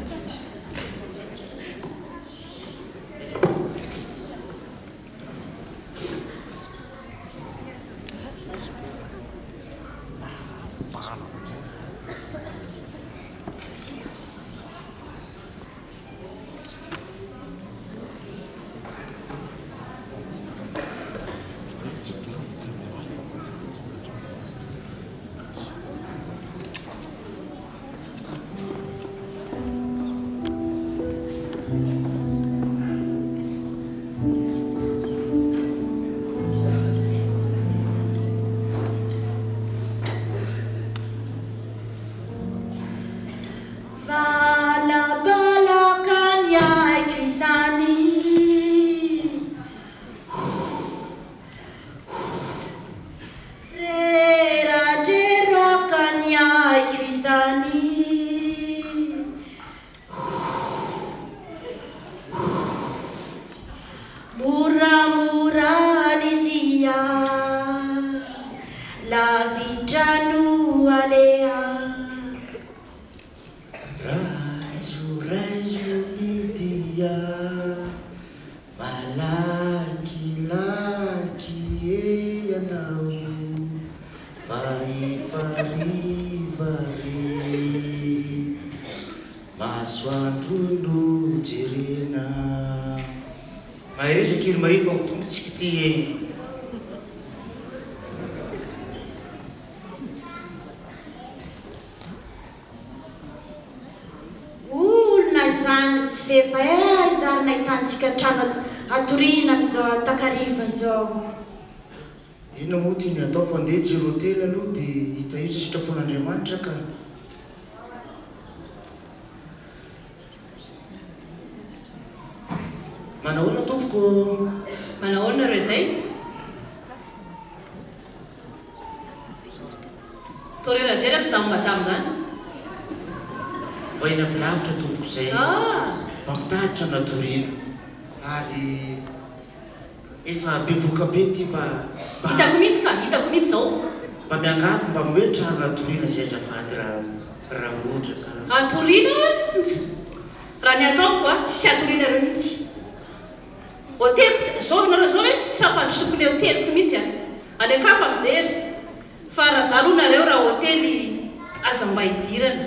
S14: masoandro no jerena maherezy kely mari fa mitombotsika ty
S9: olona zany tsy efa zary nahitantsika trano atorina zao takariva zao
S14: ina moa ty ny atao fandeha jiro hotely aloha dia hita io za sitrapon'Andriamanitra ka manahoana tompoko
S8: manahoana reo zay torera-drerako zany madamo zany
S14: mba ina vilavitra tompoko zay mba mitahitra natorina ary efa bevoka be ty mba
S8: hitako mihitsy ka hitako mihitsy zao
S14: mba miangavy mba moetra natorina zay azafady raha ohatra ka
S8: atorina raha ny ataoko a tsisy atorina reo mihitsy hotely zao nareo zao hoe tsy ampandrosokony hoteliko mihitsy a any akafa mijery fa raha zaloa nareo raha hotely aza mba hidirana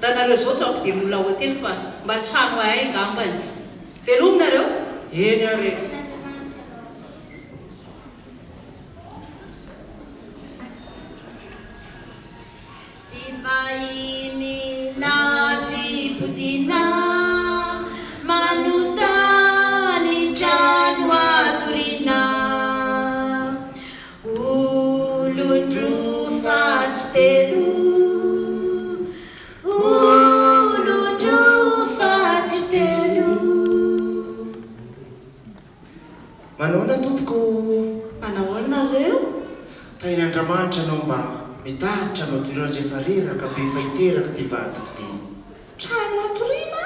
S8: raha nareo zao tsy ampide molona hotely fa mba trano ay ngambany velomy nareo
S14: eny ary
S9: vahiny navipodina manotany trano atorina olondro fatsy telo olondro fatsy telo
S14: manahoana tompoko
S8: manahoana reo
S14: tain'Andriamanitra anao mba mitahitra no atorina zay fareraka be fahiteraka ty vadiko ty
S6: trano atorina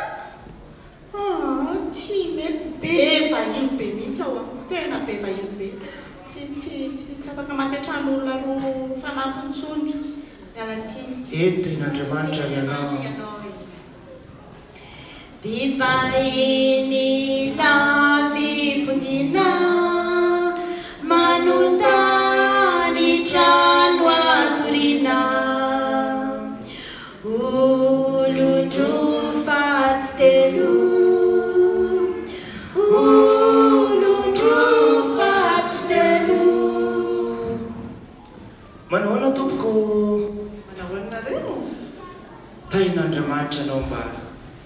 S6: tsy mety be vahiny be mihitsy ao amiko tena be vahiny be tsy afaka mampiatrano olona roa fanampintsony mialatsiny
S14: eny tain'Andriamanitra ianao
S9: bivahiny lavipodina manotany trano atorina olondro fatsy telo olondro fatsy telo
S14: manahoana tompoko
S6: manahoana reo
S14: tain'Andriamanitra anao mba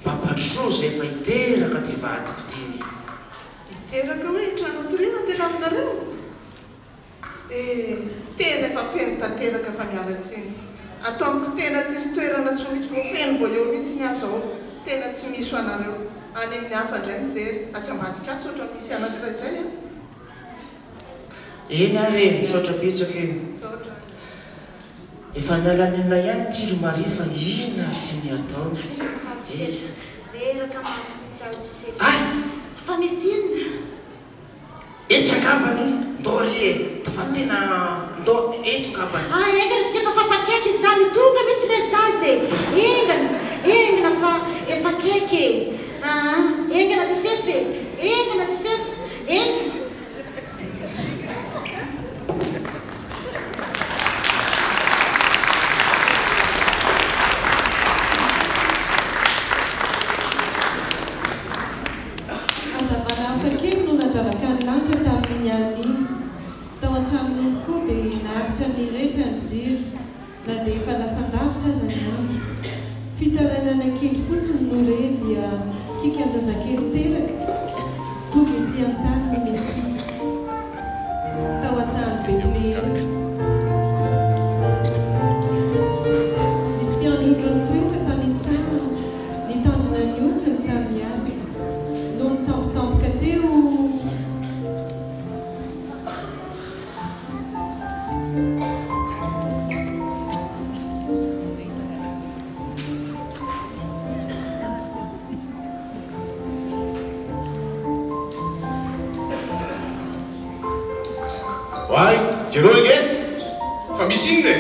S14: mampandroso zay fa hiteraka ty vadiko ty
S6: hiteraka hoe trano atorina tena aminareo tena efa feno tanteraka fa mialatsiny atao amiko tena tsisy toerana tsy mihitsy voafeno voaleo mihitsy ny azo ao tena tsy misy ho anareo any amin'ny hafa indray mijery atsambadika atsy oatra misy anakira zay
S14: eny ary misaotra betsaka eny efa nialanina ihany tiro mari fa ina ary tiany atao
S9: ay fa misy inona
S14: etsy angambany ndory e fa tena ndo eto ngambany
S9: engana tsy efa fafakaiky zany tonga mihitsy le zazy engana fa efa kaiky engana tsefy engana tsefy engana
S12: na dia efa lasan-davitra aza ny andro fitarainana kely fotsiny no re dia fikanjazakely teraka tonga ety an-tany ny Mesia tao an-tsahany Betlehem misy mpiandrodro ny toetra tany an-tsahany nitandrina ny olitra ny tamiady no mitampotampoka teo
S10: Vai, Jerô again? Fa misy inona e?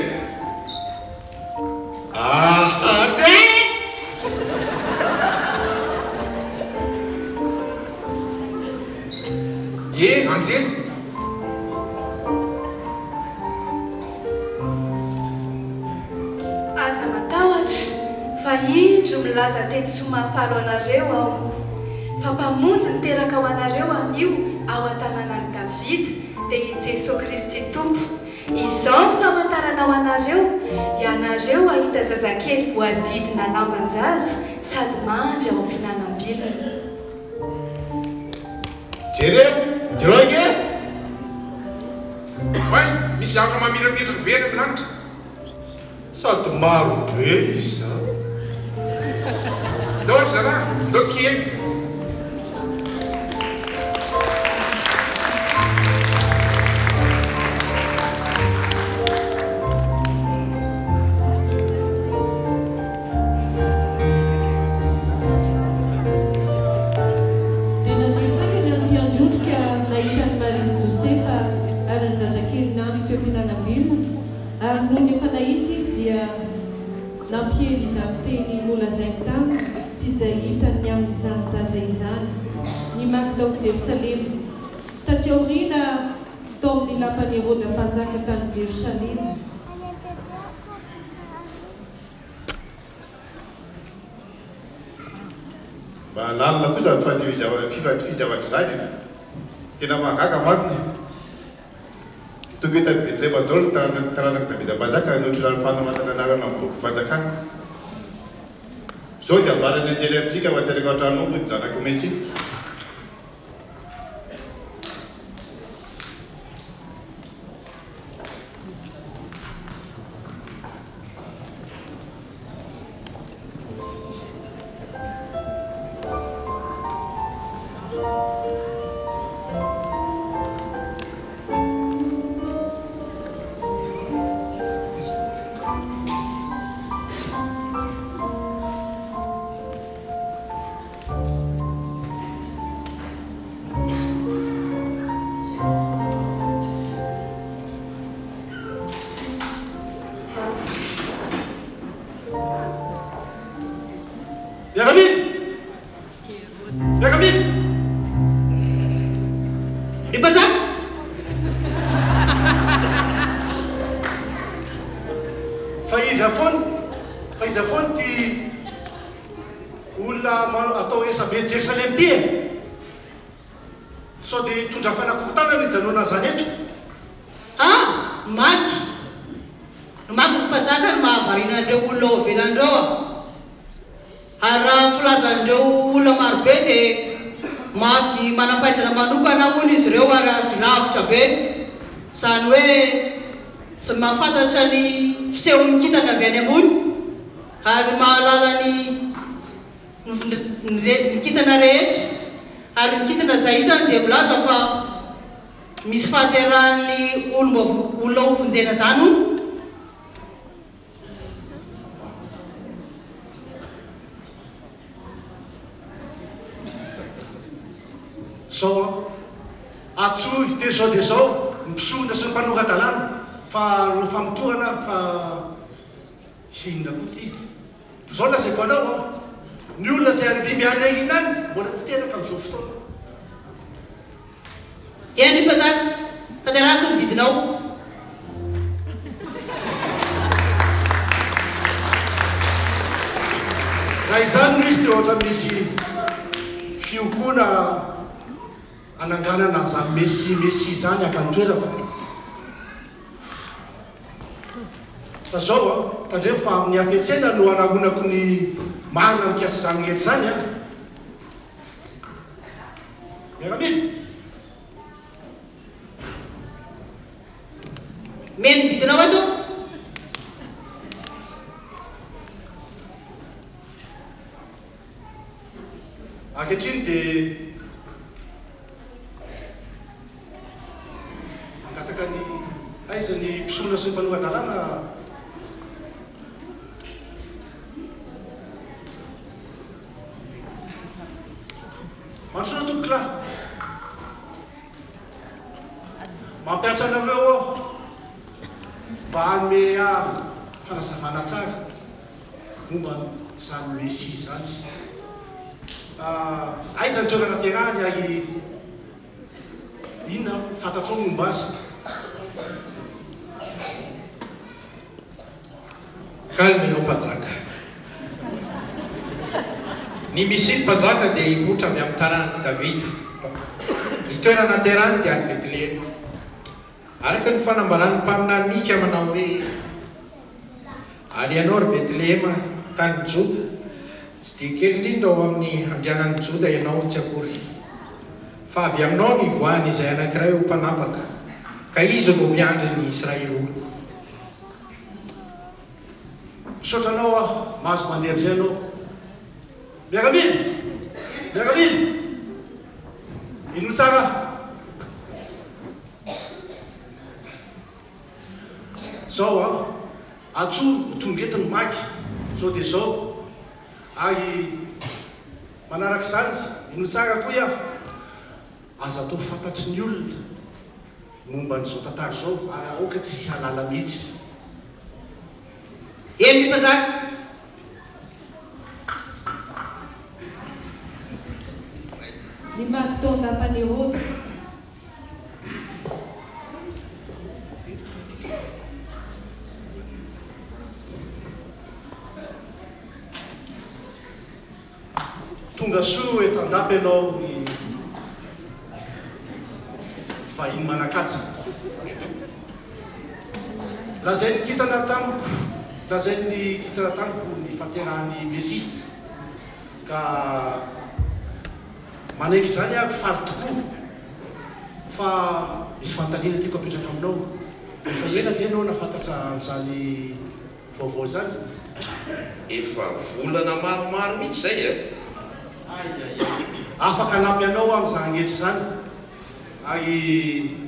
S10: Ty! Anjely?
S9: Aza matahotra fa
S15: indro milaza teny somafalo anareo aho fa mpamonjy niteraka ho anareo anio ao an-tanànan'i Davida dia i Jesosy Kristy tompo. Izao ny famantarana ho anareo, ianareo ahita zazakely voadidina lamban-jaza sady mandry ao am-pihinanam-bilona.
S10: Jereo ige! Vai, misy zavatra mamirapiratra very amin'ny lanitra. Sady maro be izy zao. Ndao ry zalahy, ndao tsika eny.
S12: Nampiely izany teny molazainy tany sy izay hitany amin'izany zaza izany nimaky tao Jerosalema taty aoriana tao amin'ny lapan'ny Herodam-panjaka tany Jerosalema.
S11: Mba lalina koa zany fijavatra izany tena mahagaga mariny. Tokony ta Betlema daholo taranaka Davidim-panjaka notrany fanomatana anarana amin'ny boky fanjakana. Zao dia ambarany antely amintsika fa teraka an-tranonompo ny zanako Mesy.
S10: Faiza foana ty olona atao esabe Jerusalem ty e. Sao dia tondra fanakokotana ny janona zany eto.
S16: Maky mpanjaka ny mahavarianandreo olona ao ivelandreo ary raha filazandreo olona marobe dia maky manampaizana manokana hono izy ireo ary lavitra be. Zany hoe mahafantatra ny fisehon'ny kitana avy any ambony ary mahalala ny kitana rehetra ary ny kitana izay hitany dia milaza fa misy fahaterahan'ny olona hofonjena zany hono.
S10: Sao atsoy dia zao mipisona sy ny mpanonga-dalàna fa no famotorana fa hinona koa ty. Zao lazaiko anao ny olona izay andimy any hinany mbola tsy teraka amin'izao fotoana.
S16: Eny mpanjaka, tanterahako ny didinao.
S10: Raha izany misy dia ohatra misy fiokona ananganana zany Mesy zany akantoerako. Fa zao tandremo fa amin'ny afetsena no anahonako ny marina mikasa zany rehetra zany a. Miaramila.
S16: Meno didinao eto?
S10: Ankehitriny dia angataka ny aiza ny mpisona sy ny mpanonga-dalàna. Mansoina tompoko lahy. Mampiatsa anareo aho mba hanome fanazavana tsara momba zany Mesy zany. Aiza ny toerana ampiarahany ary inona fantatrao momba azy. Calme ianao mpanjaka. ny misy mpanjaka dia hipotra avy amin'ny tanàna Davida. Ny toerana naterahany dia any Betlehema. Araka ny fanambarany mpaminany mika manao hoe ary ianao ry Betlehema tany Joda, tsy dia kely indrindra ao amin'ny andrianan'ny Joda ianao tsy akory, fa avy aminao ny voany izay anankiray ho mpanapaka, ka izy no miandry ny Israely.
S17: Misotranao aho, mahazo mandeha am'izay anao. Miaramila! Ino tsara? Zao atsoro tongentiny maky, zao dia zao. Ary manaraka izany, ino tsara koa iaho, aza atao fantatry ny olona momba n'izao tantara zao, ary aoka tsy halala mihitsy.
S16: Eny mpanjaka.
S12: Ny maky tao andapany Herôda.
S17: Tonga soa eto andapy ianao ny vahiny manakatsa. Lazay ny kitana tamiko, lazay ny kitana tamiko ny faterahan'ny Mesia, ka manaiky zany aho faly tokoa, fa misy fantaniana tiako apetraka aminao. Efa ela ve ianao nafantatra zany vaovao zany?
S18: Efa volana maromaro mihitsy zay e.
S17: Afaka anampy anao amin'izany hetra zany. Ary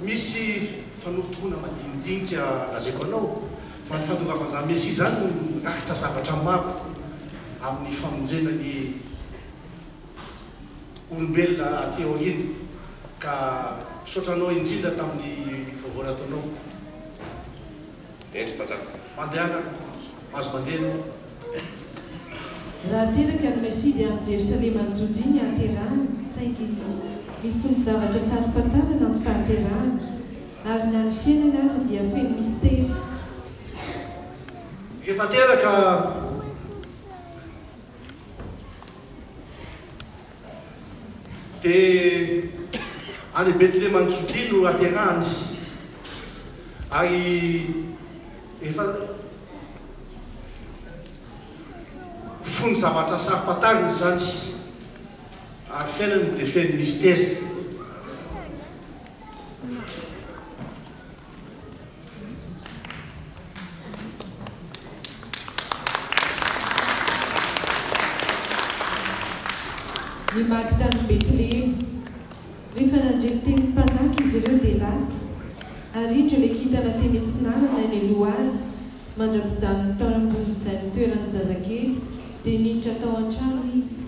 S17: misy fanotoana madinidinika lazaiko anao, fa ny fandongavana Mesia zany ahitra zavatra maro amin'ny famonjena ny olombelona aty aoriana, ka sotranao indrindra tamin'ny vaovao nataonao.
S18: Endry mpanjaka.
S17: Mandehana, mahazo mandeha.
S12: Raha teraka ny Mesia dia any Jerosalema ny Jodiny haterahany, saingy mifony zavatra sarom-pantarana amin'ny fahaterahany, ary na ny fiainana aza dia feno mistera.
S17: Efa teraka dia any Betlehema ny Jodiny no haterahany, ary efa fony zavatra sarom-pantarina zany, ary fiainany dia feno mistera.
S12: Ny maky tany Betlehema. Rehefa nandreny teny mpanjaka izy ireo dia lasa, ary indro ilay kintana teny antsinanana ny aloha azy, mandra-pijanony tao ambonin'izay ny toerany zazakely, dia niditra tao an-trano izy.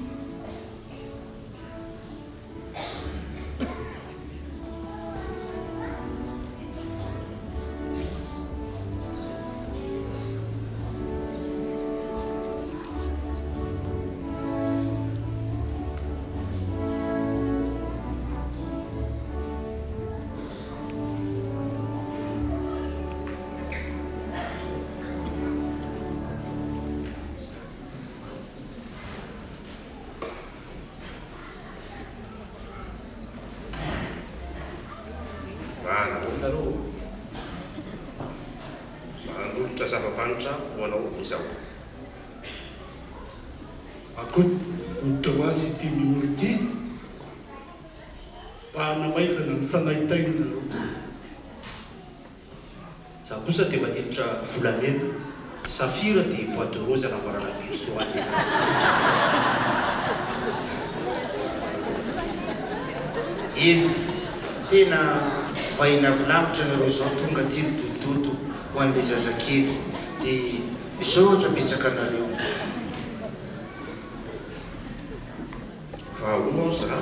S2: Akotra ho azy ity miolo ity, mba namaivana ny fanaitaina.
S14: Za kosa dia madilitra volamena, safira dia bois de rose anamboarana berceau any izy. Eny, tena vahina lavitra nareo zao tonga ty midododo ho an'ilay zazakely, dia misaotra betsaka anareo.
S18: Fa hono za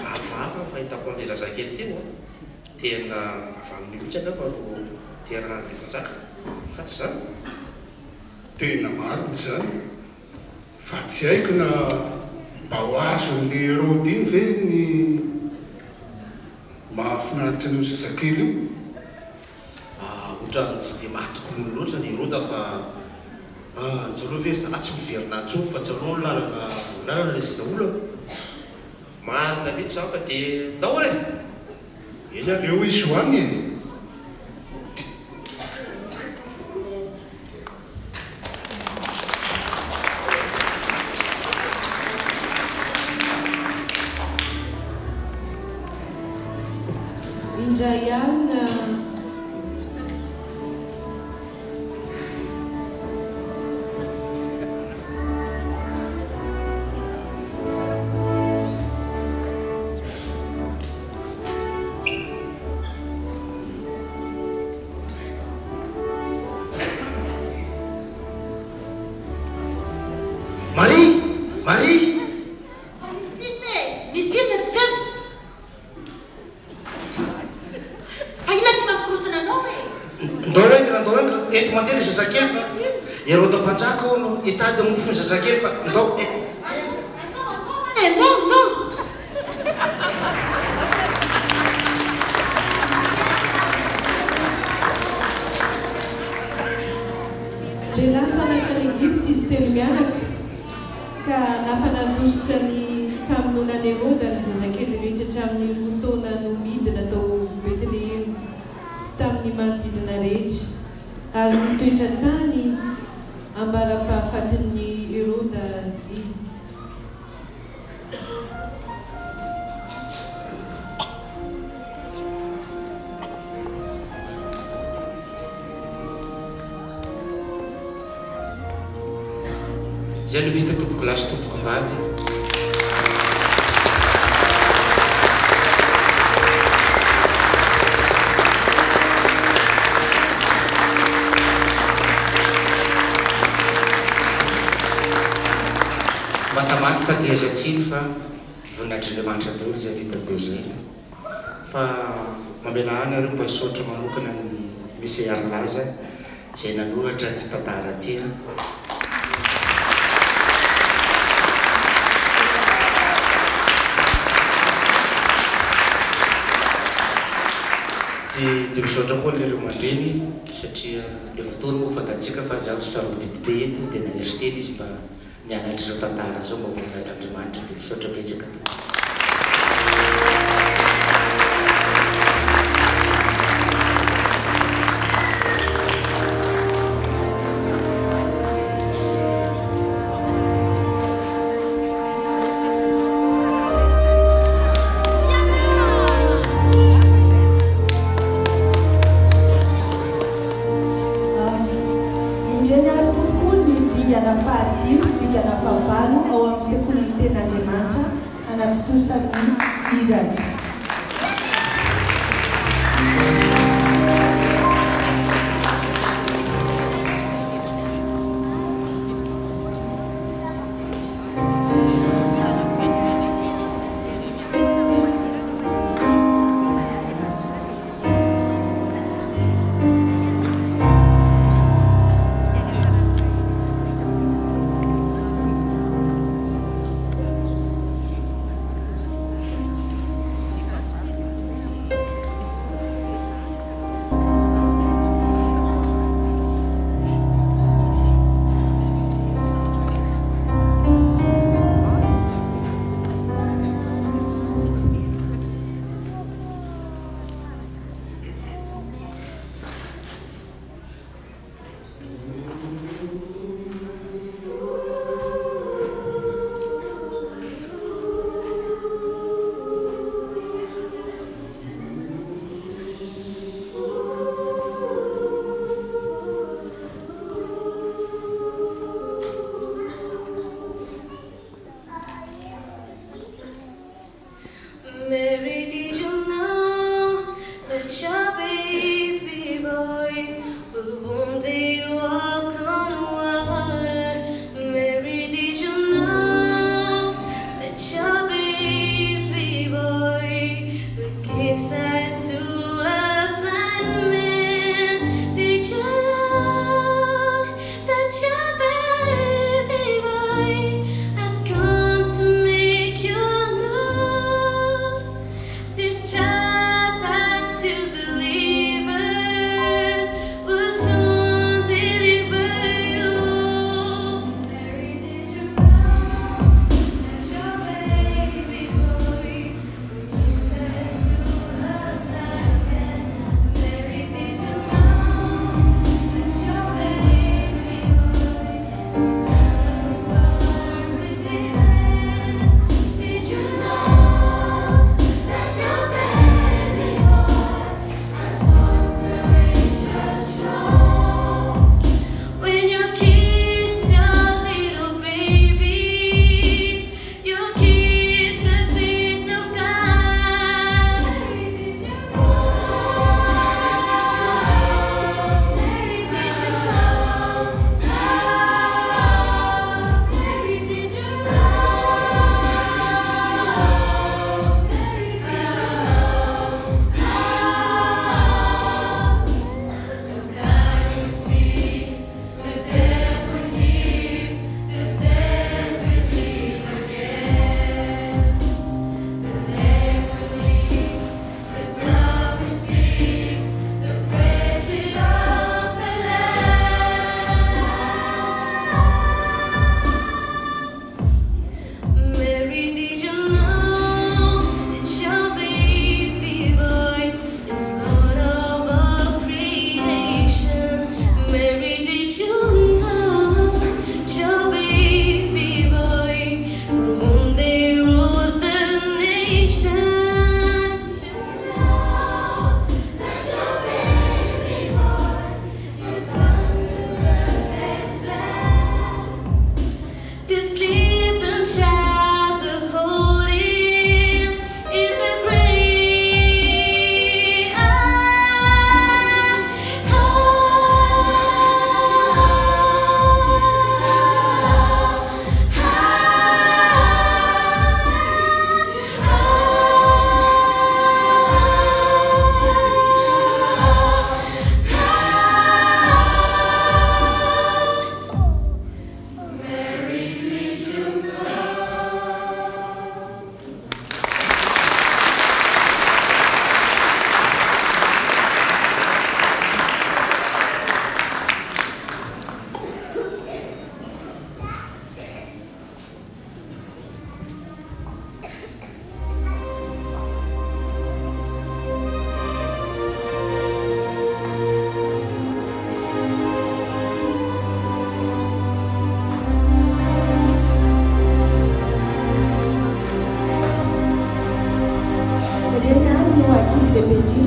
S18: avava fahitako an'ilay zazakely teo, tena avy mihitsy angamba ro terahany mpanjaka, ka tsy zany?
S2: Tena marina zany, fa tsy haiko na mba ho azo ny Herôdy iny ve ny mahafinaritra an'io zazakely io?
S14: Ohatrany tsy dia mahatokony loatra ny Herôda, fa Jereo ve sa tsy miverina antsony fa jereo lalana lesina olo
S18: marina mihitsy zaho fa dia daholy
S2: eny aleo izy hoany e.
S12: Indray alina
S14: Marie
S9: misy ina tsy zay fa ina ty mampikorotana anao e
S14: ndao engra eto mandeha ny zazakely fa ero da mpanjaka ao no hitady mofo ny zazakely fa ndao
S9: ndao
S12: le lasa nakany Egypte izy telo miaraka ka nafanatositra ny famononany Herode ny zazakely rehetra hatramin'ny roa taona no midina tao Betlehem sy tamin'ny manodidina rehetra ary nitoetra tany ambara-pahafatin'ny Herode izy.
S18: Zay no vita tompoko lasy tompoko vady. Matamati fa dia azy atsiny fa voninahitryandriamanitra daholo zay vita teo zay fa mamela any areo mba hisaotra manokana ny misy arlaza zay nanoratra ty tantara ty dia misaotra koa lelo mandreny satria le fotoana moa fantatsika fa zaho sarobidy be eto dia nanery teny izy mba nianatra zao tantara zao mba voninahitryandriamanitra dia misaotra betsaka.
S19: Deliver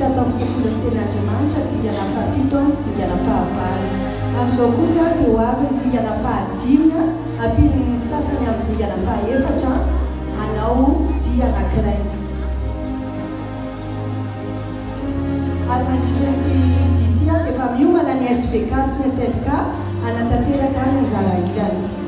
S4: indrindra atao amin'ny sekoly ny ten'Andriamanitra dingana fahafito sy dingana fahavalo. Amin'izao kosa dia ho avy ny dingana fahadimy ampiliny sasany amin'ny dingana fahaefatra hanao dia anankiray. Ary mandritra ny dity dia efa miomana ny SVK sy ny SLK anatanteraka ny anjara ilany.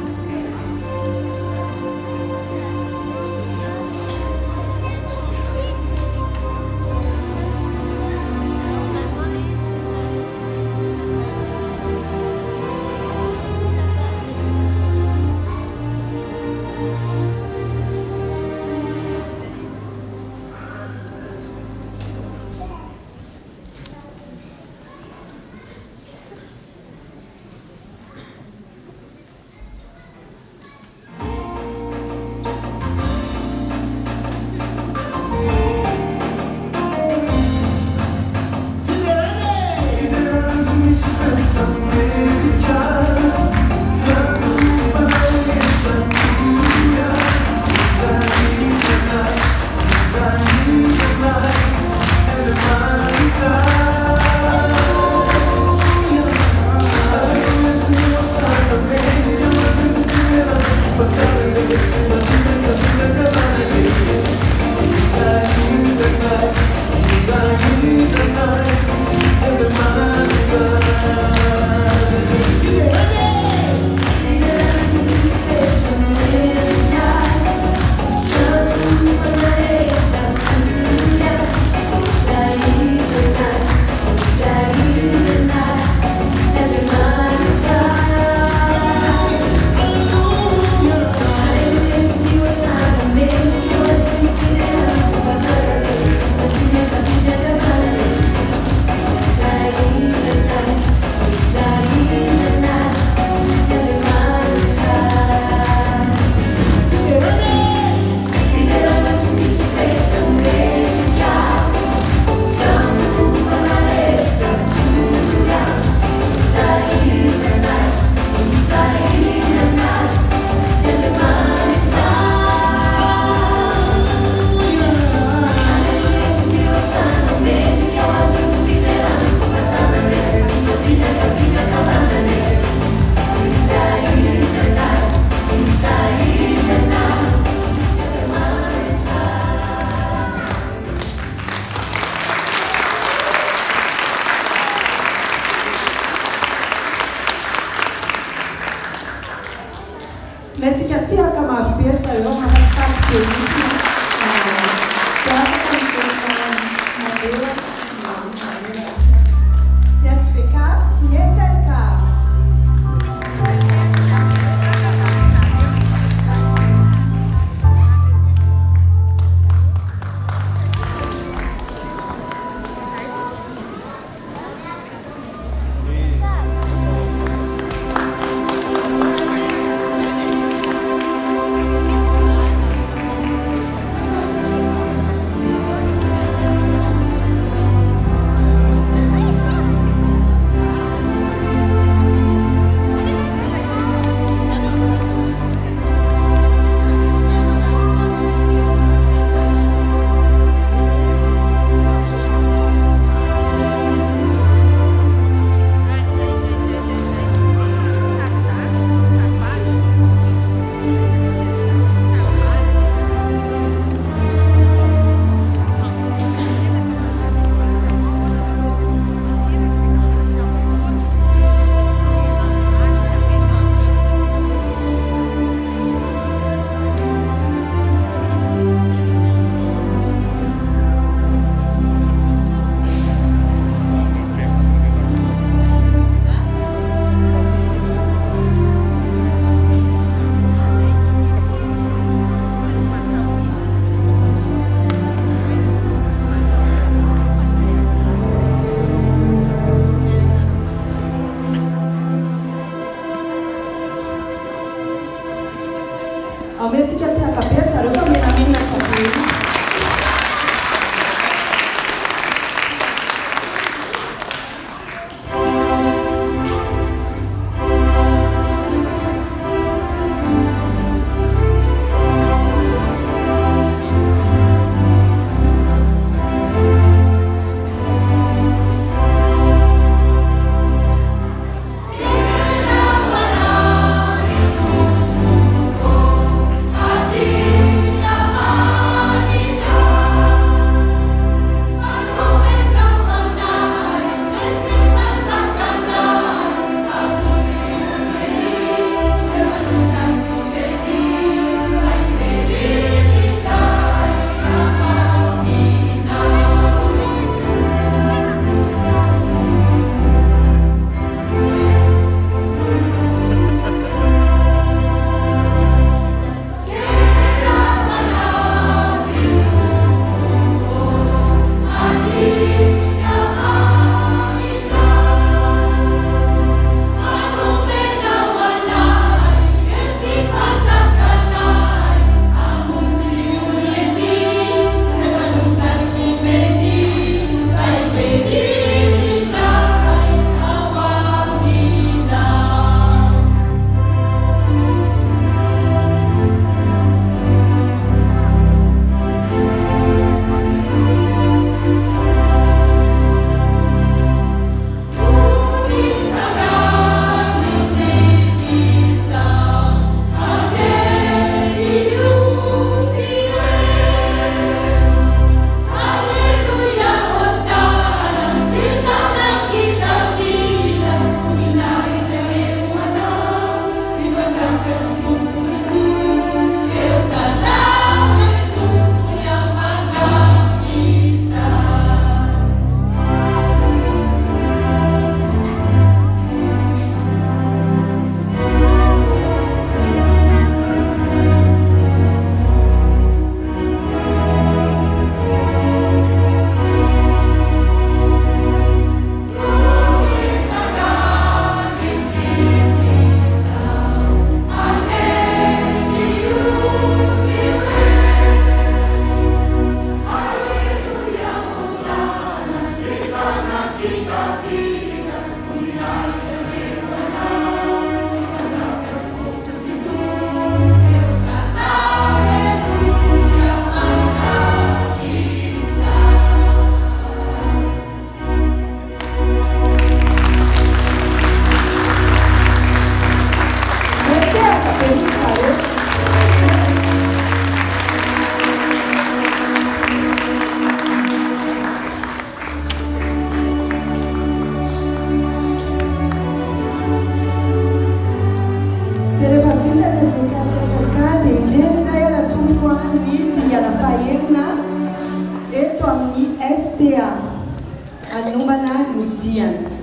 S4: STA anomana ny diany.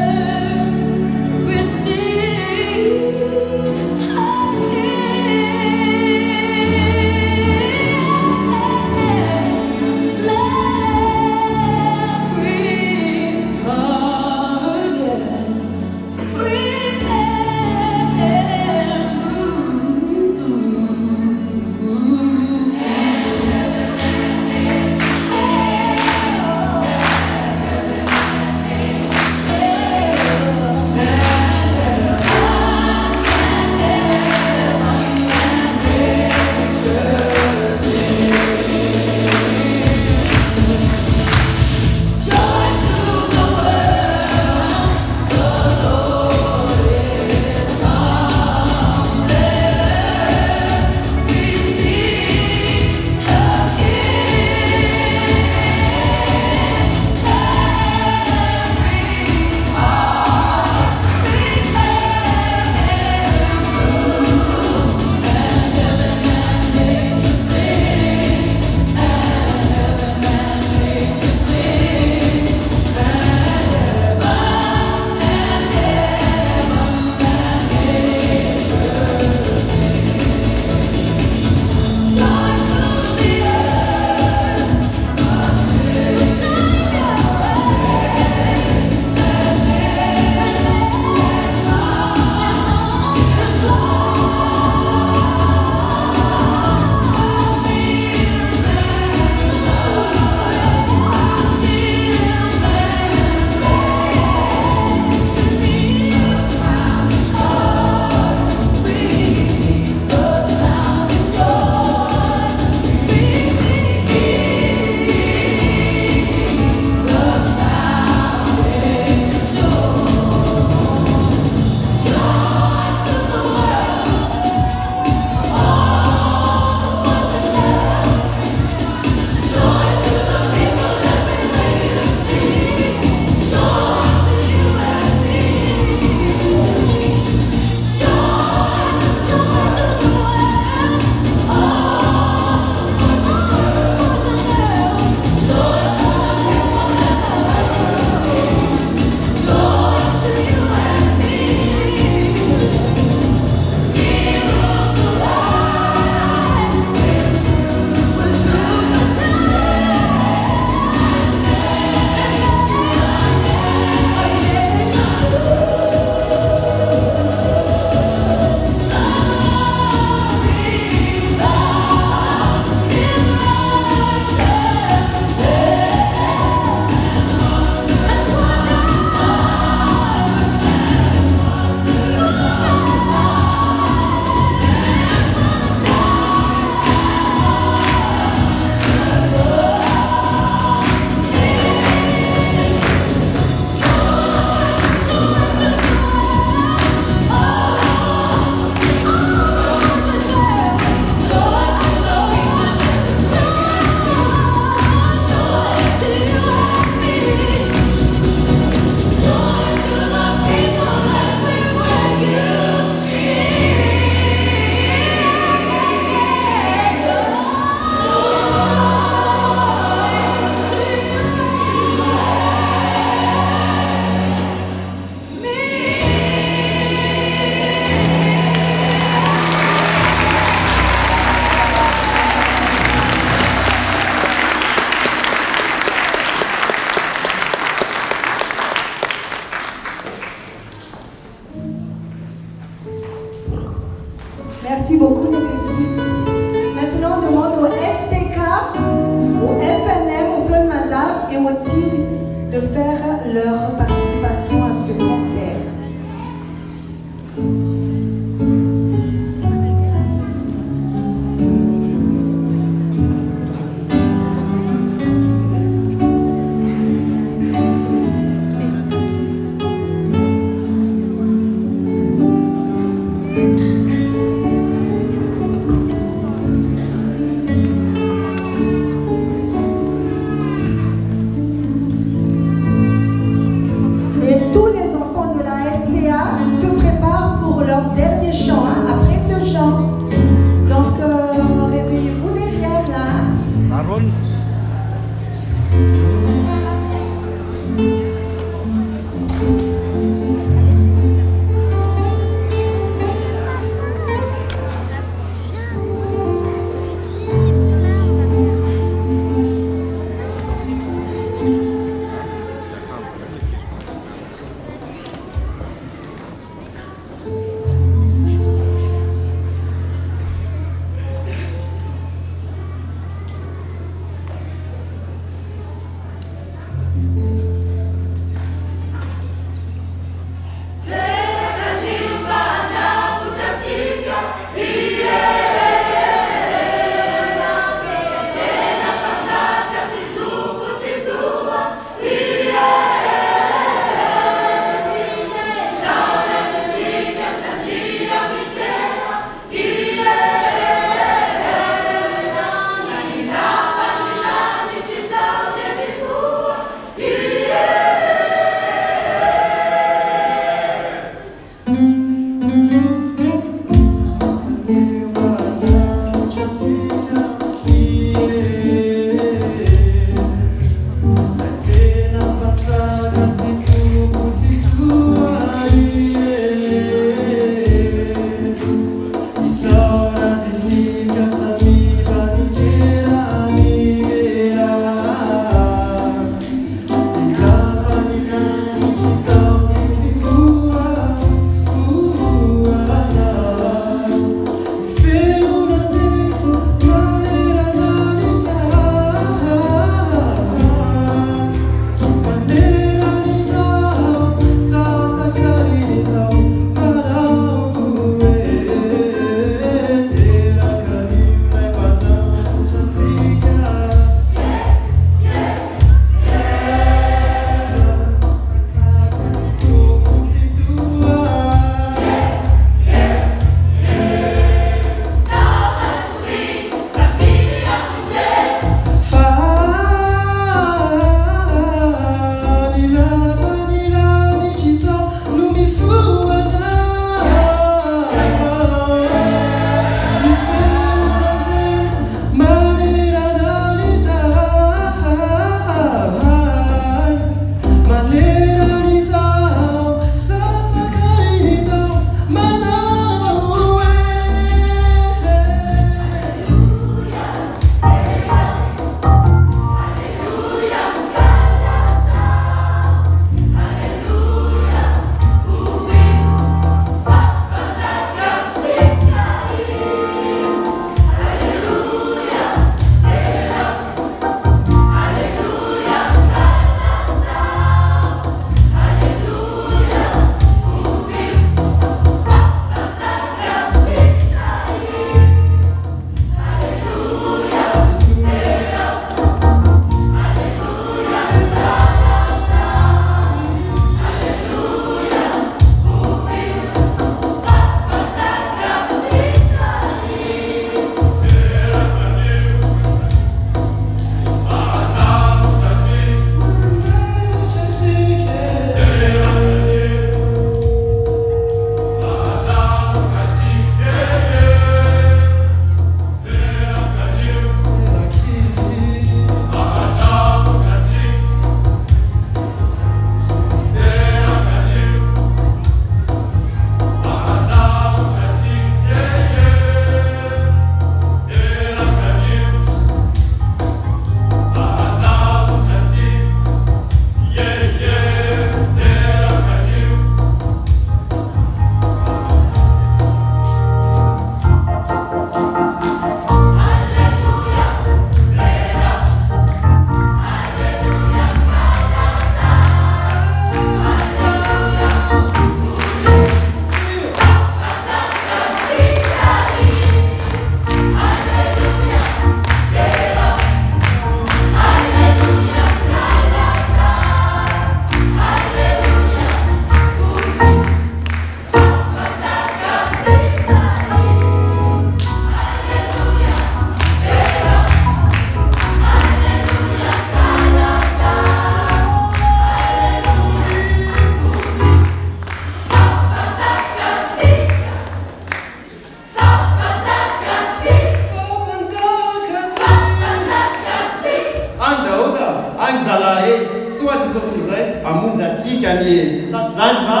S19: amonjy atika ny zany va.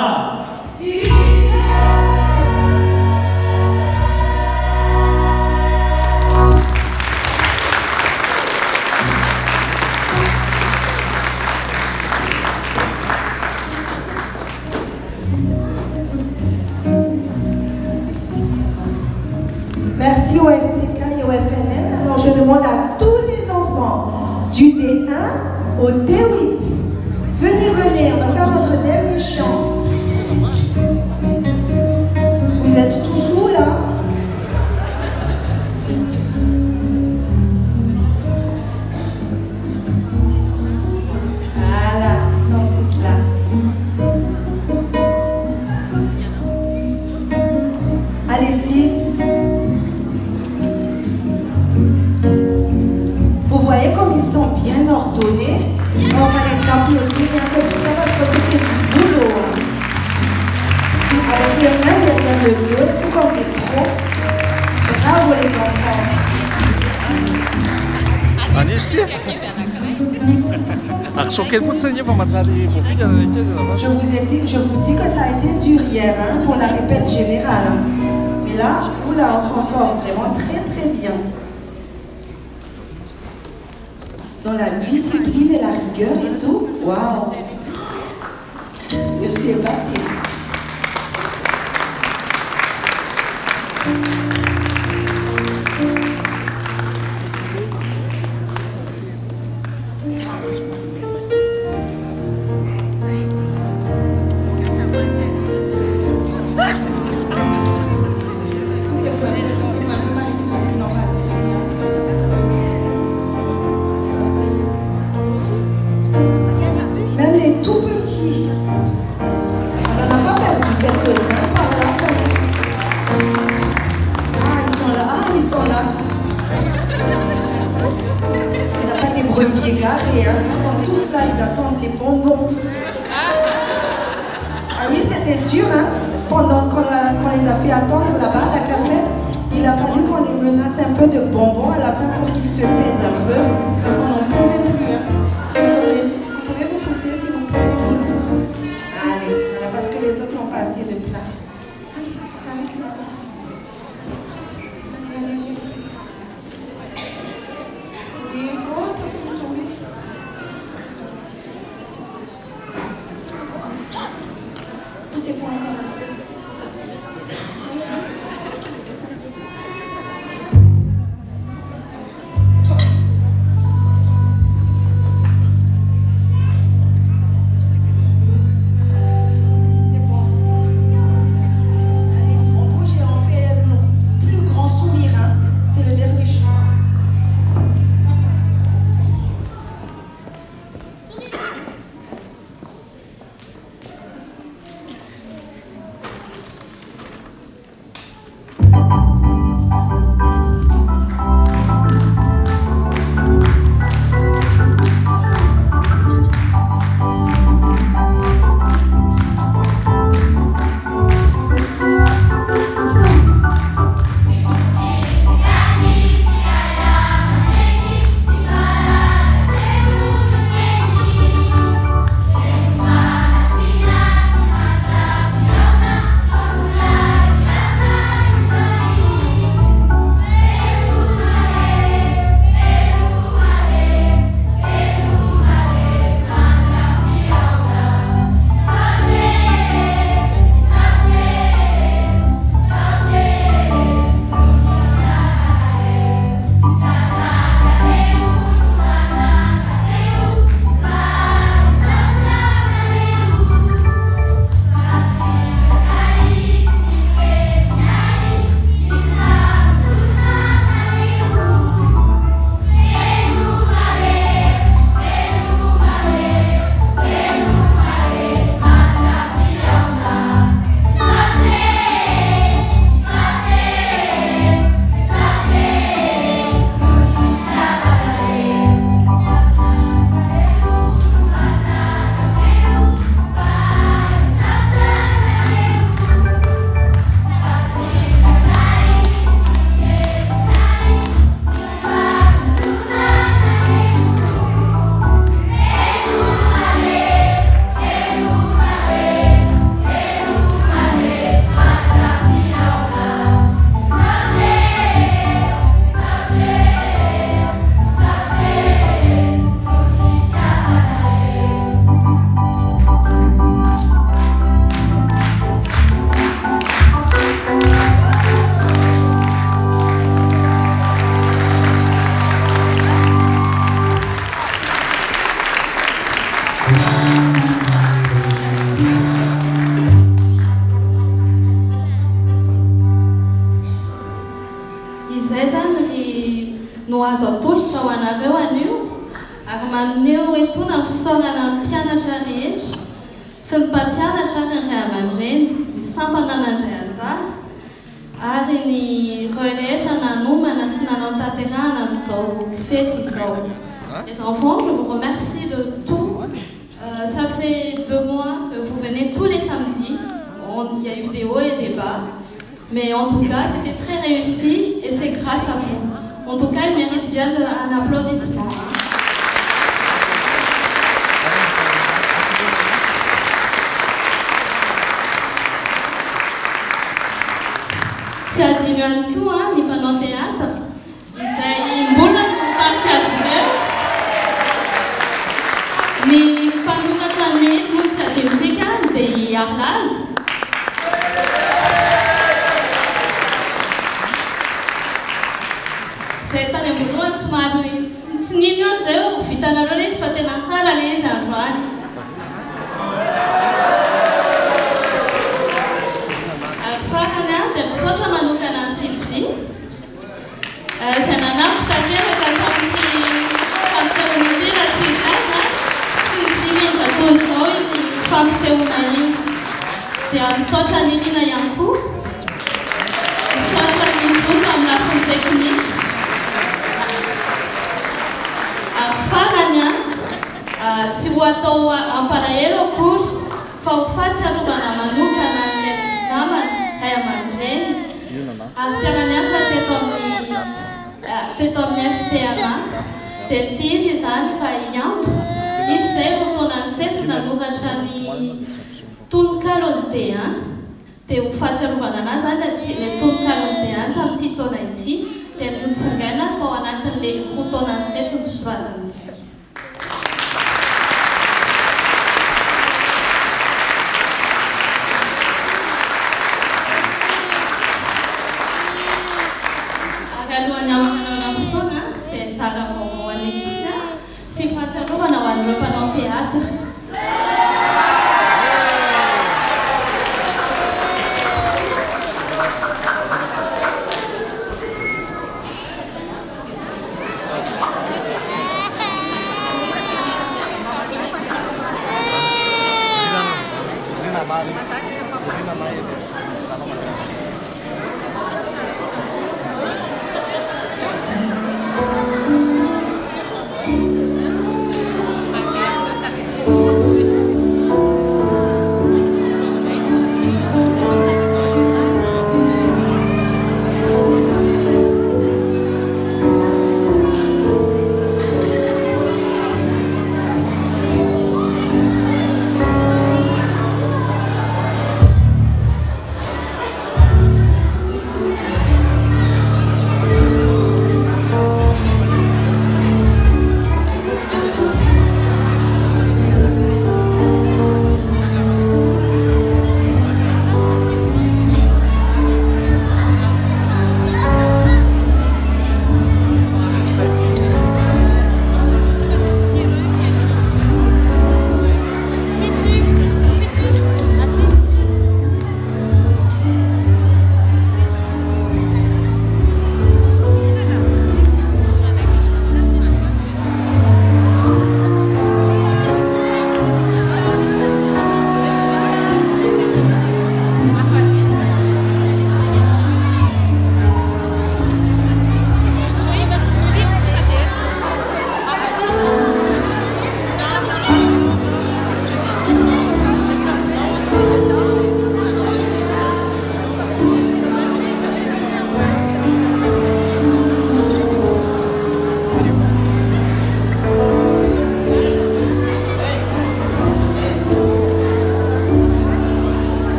S4: Merci au STK et au FNM. Alors je demande à tous les enfants du D1 au D8, venez, on va faire notre dernier chant. Vous êtes tous où là? Voilà, ils sont tous là. Allez-y. Vous voyez comme ils sont bien ordonnés. On va les applaudir un peu plus tard parce que c'était du boulot. Avec les mains derrière le dos, tout comme des pros. Bravo les enfants. Je vous dis que ça a été dur hier pour la répète générale. Mais là, oula, on s'en sort vraiment très très bien. Dans la discipline et la rigueur et tout, waouh! Je suis épatée. Même les tout petits, on n'en a pas perdu quelques-uns par là quand même. Ah, ils sont là. Il n'y a pas des brebis égarés, hein. Ils sont tous là, ils attendent les bonbons. Ah oui, c'était dur, hein. Pendant qu'on les a fait attendre là-bas à la cafette, il a fallu qu'on les menace un peu de bonbons à la fin pour qu'ils se taisent un peu, parce qu'on n'en pouvait plus, hein. Vous pouvez vous pousser s'il vous plaît, les loulous. Allez, voilà, parce que les autres n'ont pas assez de place. Allez, c'est Mathis. Allez. Oui, oh, t'as fait tomber. Poussez-vous encore un peu.
S3: azo atolotra ho anareo anio ary maneo etona fisaorana ny mpianatra rehetra sy ny mpampianatra ary ny ray aman-dreny ny sampananandray anjara ary ny rehetra nanomana sy nanao tanterahana n'izao fety izao. Les enfants, je vous remercie de tout. Ça fait 2 mois que vous venez tous les samedis. Il y a eu des hauts et des bas. Mais en tout cas, c'était très réussi et c'est grâce à vous. En tout cas, il mérite bien un applaudissement. Tiadino ihany koa ny mpanao théâtre izay mbola mitarika azy ireo. Ny mpanoratra ny moa tsy adino sika dia Arlazy. Izay tany am-boalohany somary tsy nino eo zay ho vitanareo le izy fa tena tsara le izy androany. Misaotra manokana ny Sylvie izay nanampy tanteraka tamin'ity fampisehoana ity raha tsy gaza tsy nidimindra toy izao iny fampisehoana iny. Dia misaotra ny Irina ihany koa, misaotra ny Zoka amin'ny lafiny teknika. Ary farany tsy ho atao ampalahelo akory fa ho fahatsiarovana manokana ny namany ray aman-dreny ary mpiara-miasa teto amin'ny FPMA dia tsy izy izany fa Ianto izy izay ho taonany sesy nanoratra ny tononkalo ny D1 dia ho fahatsiarovana anazy zany le tononkalo ny D1 tamin'ity taona ity dia notsongaina tao anatin'le ho taonany sesy ny soratany. Alohan'ny amanana fotoana dia sara vaovao an'eglizy sy fahatsiarovana ho an'ireo mpanao théâtre.